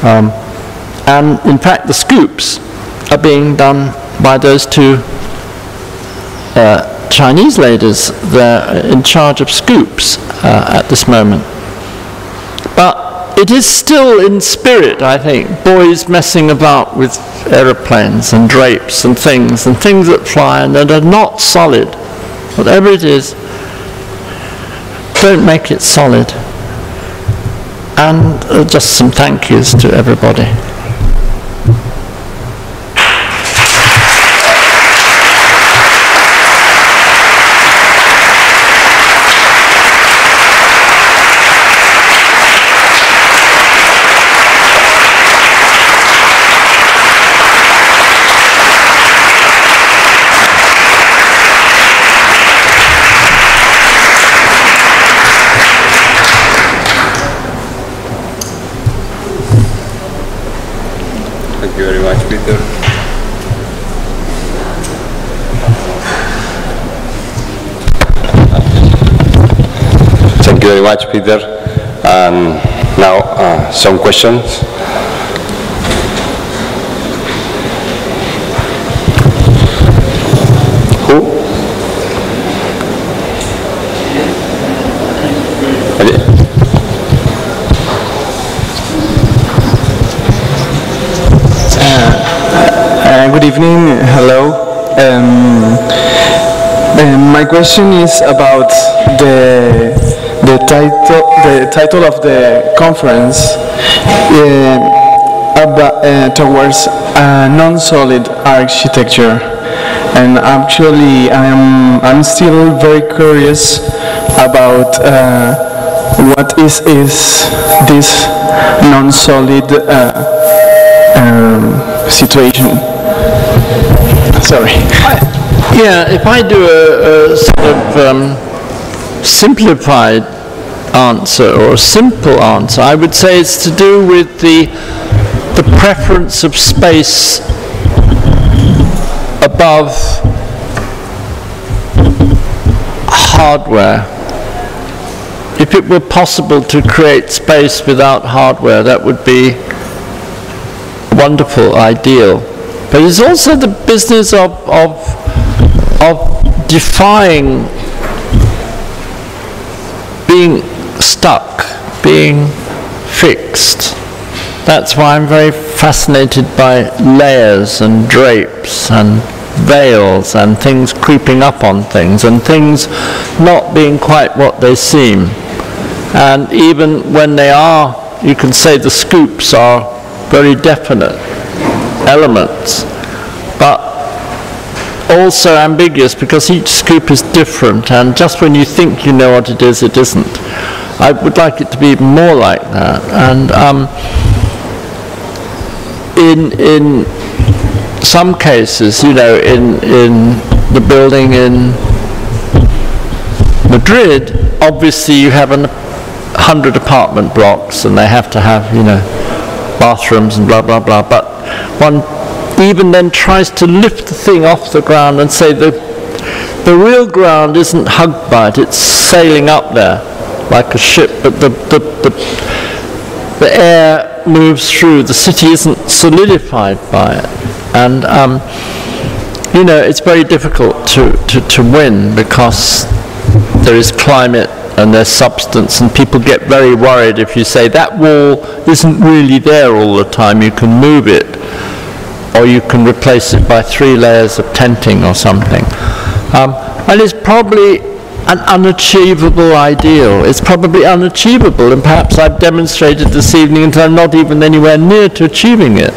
And in fact the scoops are being done by those two Chinese ladies. They're in charge of scoops at this moment. But it is still in spirit, I think, boys messing about with aeroplanes and drapes and things that fly and that are not solid. Whatever it is, don't make it solid. And just some thank yous to everybody. Thank you very much, Peter. Thank you very much, Peter. And now some questions. Who? Good evening. Hello. My question is about the title of the conference towards non-solid architecture, and actually I'm still very curious about what is this non-solid situation. Sorry. Yeah, if I do a sort of simplified answer or a simple answer, I would say it's to do with the preference of space above hardware. If it were possible to create space without hardware, that would be a wonderful ideal. But it's also the business of defying being stuck, being fixed. That's why I'm very fascinated by layers and drapes and veils and things creeping up on things and things not being quite what they seem. And even when they are, you can say the scoops are very definite elements, but also ambiguous because each scoop is different, and just when you think you know what it is, it isn't. I would like it to be more like that. And in some cases, you know, in the building in Madrid, obviously you have 100 apartment blocks and they have to have, you know, bathrooms and blah blah blah, but one even then tries to lift the thing off the ground and say the real ground isn't hugged by it, it's sailing up there like a ship, but the air moves through, the city isn't solidified by it. And you know, it's very difficult to win because there is climate and there's substance, and people get very worried if you say that wall isn't really there all the time, you can move it, or you can replace it by 3 layers of tenting or something. And it's probably an unachievable ideal. It's probably unachievable, and perhaps I've demonstrated this evening that I'm not even anywhere near to achieving it.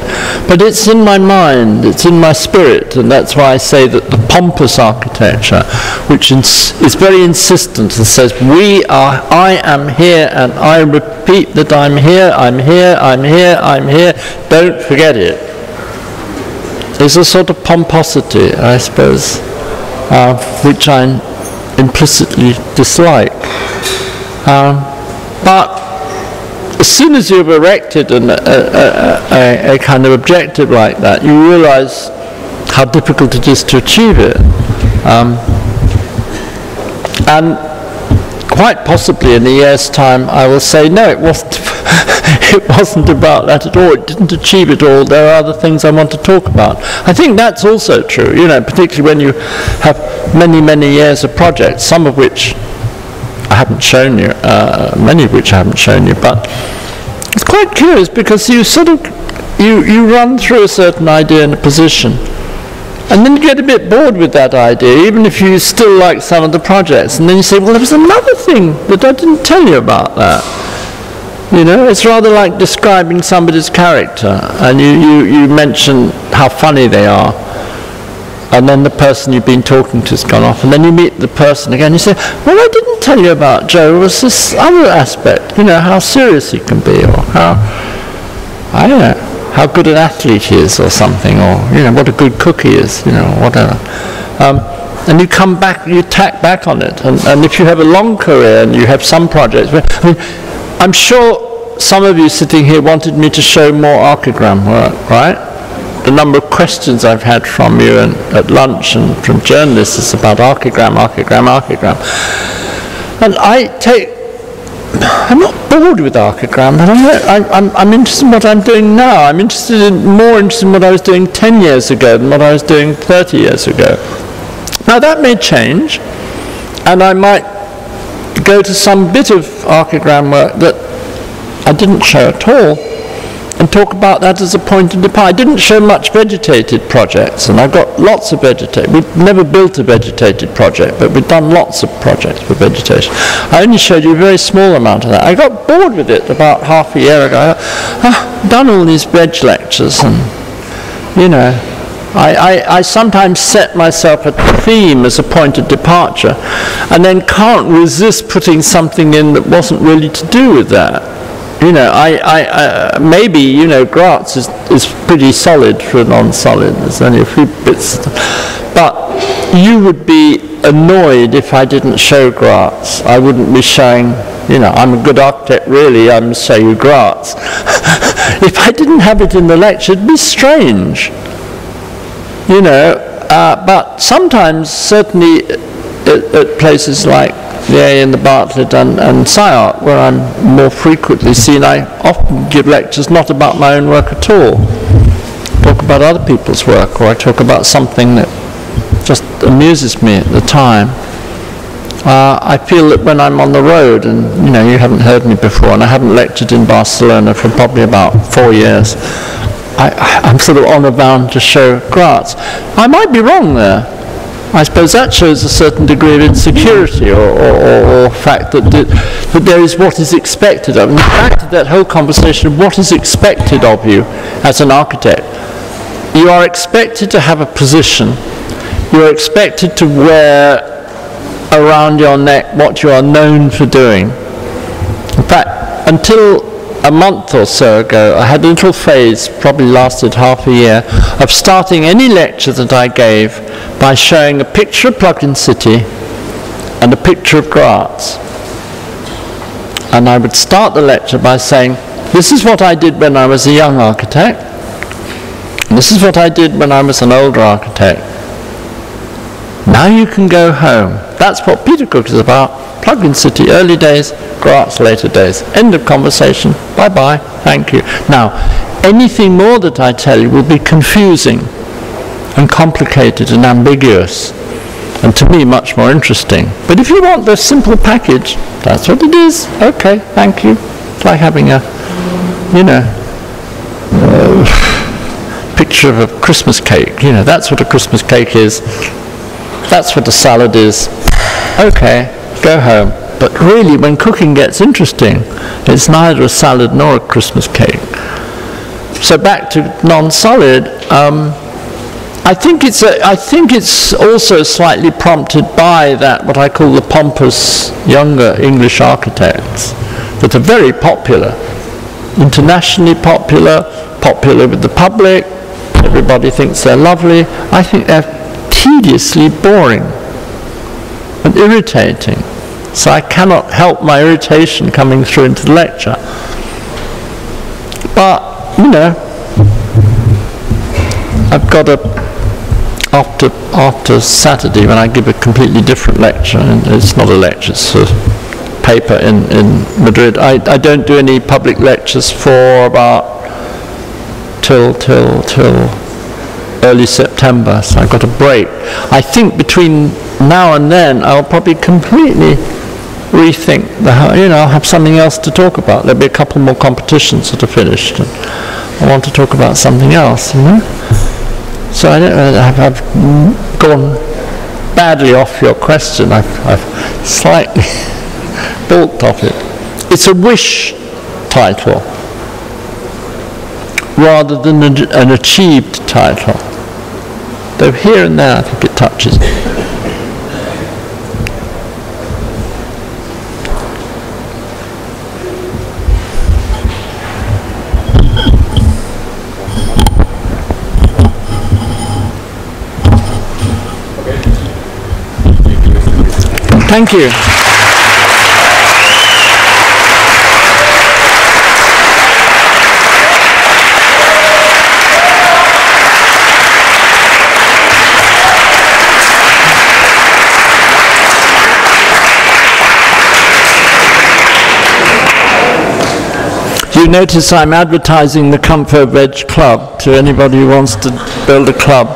But it's in my mind, it's in my spirit, and that's why I say that the pompous architecture, which is very insistent and says, I am here, and I repeat that I'm here, I'm here, I'm here, I'm here, don't forget it. There's a sort of pomposity, I suppose, which I implicitly dislike. But as soon as you've erected a kind of objective like that, you realize how difficult it is to achieve it. And quite possibly in a year's time I will say, no, it wasn't it wasn't about that at all. It didn't achieve it all. There are other things I want to talk about. I think that's also true, you know, particularly when you have many, many years of projects, some of which I haven't shown you, many of which I haven't shown you, but it's quite curious because you sort of, you run through a certain idea in a position, and then you get a bit bored with that idea, even if you still like some of the projects, and then you say, well, there was another thing that I didn't tell you about that. You know, it's rather like describing somebody's character, and you mention how funny they are, and then the person you've been talking to has gone off, and then you meet the person again, you say, well, I didn't tell you about Joe, was this other aspect, you know, how serious he can be, or how, I don't know, how good an athlete he is or something, or, you know, what a good cook he is, you know, whatever. And you come back, you tack back on it, and if you have a long career and you have some projects, I mean, I'm sure some of you sitting here wanted me to show more archigram work, right? The number of questions I've had from you and at lunch and from journalists is about archigram. And I'm not bored with archigram, but I'm interested in what I'm doing now. I'm more interested in what I was doing 10 years ago than what I was doing 30 years ago. Now that may change, and I might go to some bit of archigram work that I didn't show at all and talk about that as a point of departure. I didn't show much vegetated projects, and I've got lots of vegetated. We've never built a vegetated project, but we've done lots of projects for vegetation. I only showed you a very small amount of that. I got bored with it about half a year ago. I've done all these veg lectures, and, you know, I sometimes set myself a theme as a point of departure, and then can't resist putting something in that wasn't really to do with that. You know, maybe, you know, Graz is pretty solid for a non-solid. There's only a few bits. But you would be annoyed if I didn't show Graz. I wouldn't be showing, you know, I'm a good architect, really, I must show you Graz. If I didn't have it in the lecture, it'd be strange. You know, but sometimes, certainly at places like the A and the Bartlett and SciArc, where I'm more frequently seen, I often give lectures not about my own work at all. I talk about other people's work, or I talk about something that just amuses me at the time. I feel that when I'm on the road, and, you know, you haven't heard me before, and I haven't lectured in Barcelona for probably about 4 years, I'm sort of honor bound to show Graz. I might be wrong there. I suppose that shows a certain degree of insecurity or fact that there is what is expected of you. And the fact of that whole conversation of what is expected of you as an architect. You are expected to have a position. You are expected to wear around your neck what you are known for doing. In fact, until a month or so ago, I had a little phase, probably lasted half a year, of starting any lecture that I gave by showing a picture of Plug-in City and a picture of Graz. And I would start the lecture by saying, this is what I did when I was a young architect, and this is what I did when I was an older architect. Now you can go home. That's what Peter Cook is about. Plug-in City, early days, Graz, later days. End of conversation. Bye-bye. Thank you. Now, anything more that I tell you will be confusing and complicated and ambiguous, and to me much more interesting. But if you want the simple package, that's what it is. Okay, thank you. It's like having a, you know, picture of a Christmas cake. You know, that's what a Christmas cake is. That's what a salad is. Okay. go home. But really, when cooking gets interesting, it's neither a salad nor a Christmas cake. So back to non-solid. I think it's also slightly prompted by that, what I call the pompous younger English architects that are very popular, internationally popular, popular with the public. Everybody thinks they're lovely. I think they're tediously boring and irritating. So I cannot help my irritation coming through into the lecture. But, you know, I've got after Saturday, when I give a completely different lecture, and it's not a lecture, it's a paper in Madrid, I don't do any public lectures for about till early September, so I've got a break. I think between now and then I'll probably completely rethink I'll have something else to talk about. There'll be a couple more competitions that are finished, and I want to talk about something else, you know. So I don't know, I've gone badly off your question. I've slightly balked off it. It's a wish title rather than an achieved title. Though here and there I think it touches. Thank you. You notice I'm advertising the Comfort Veg Club to anybody who wants to build a club.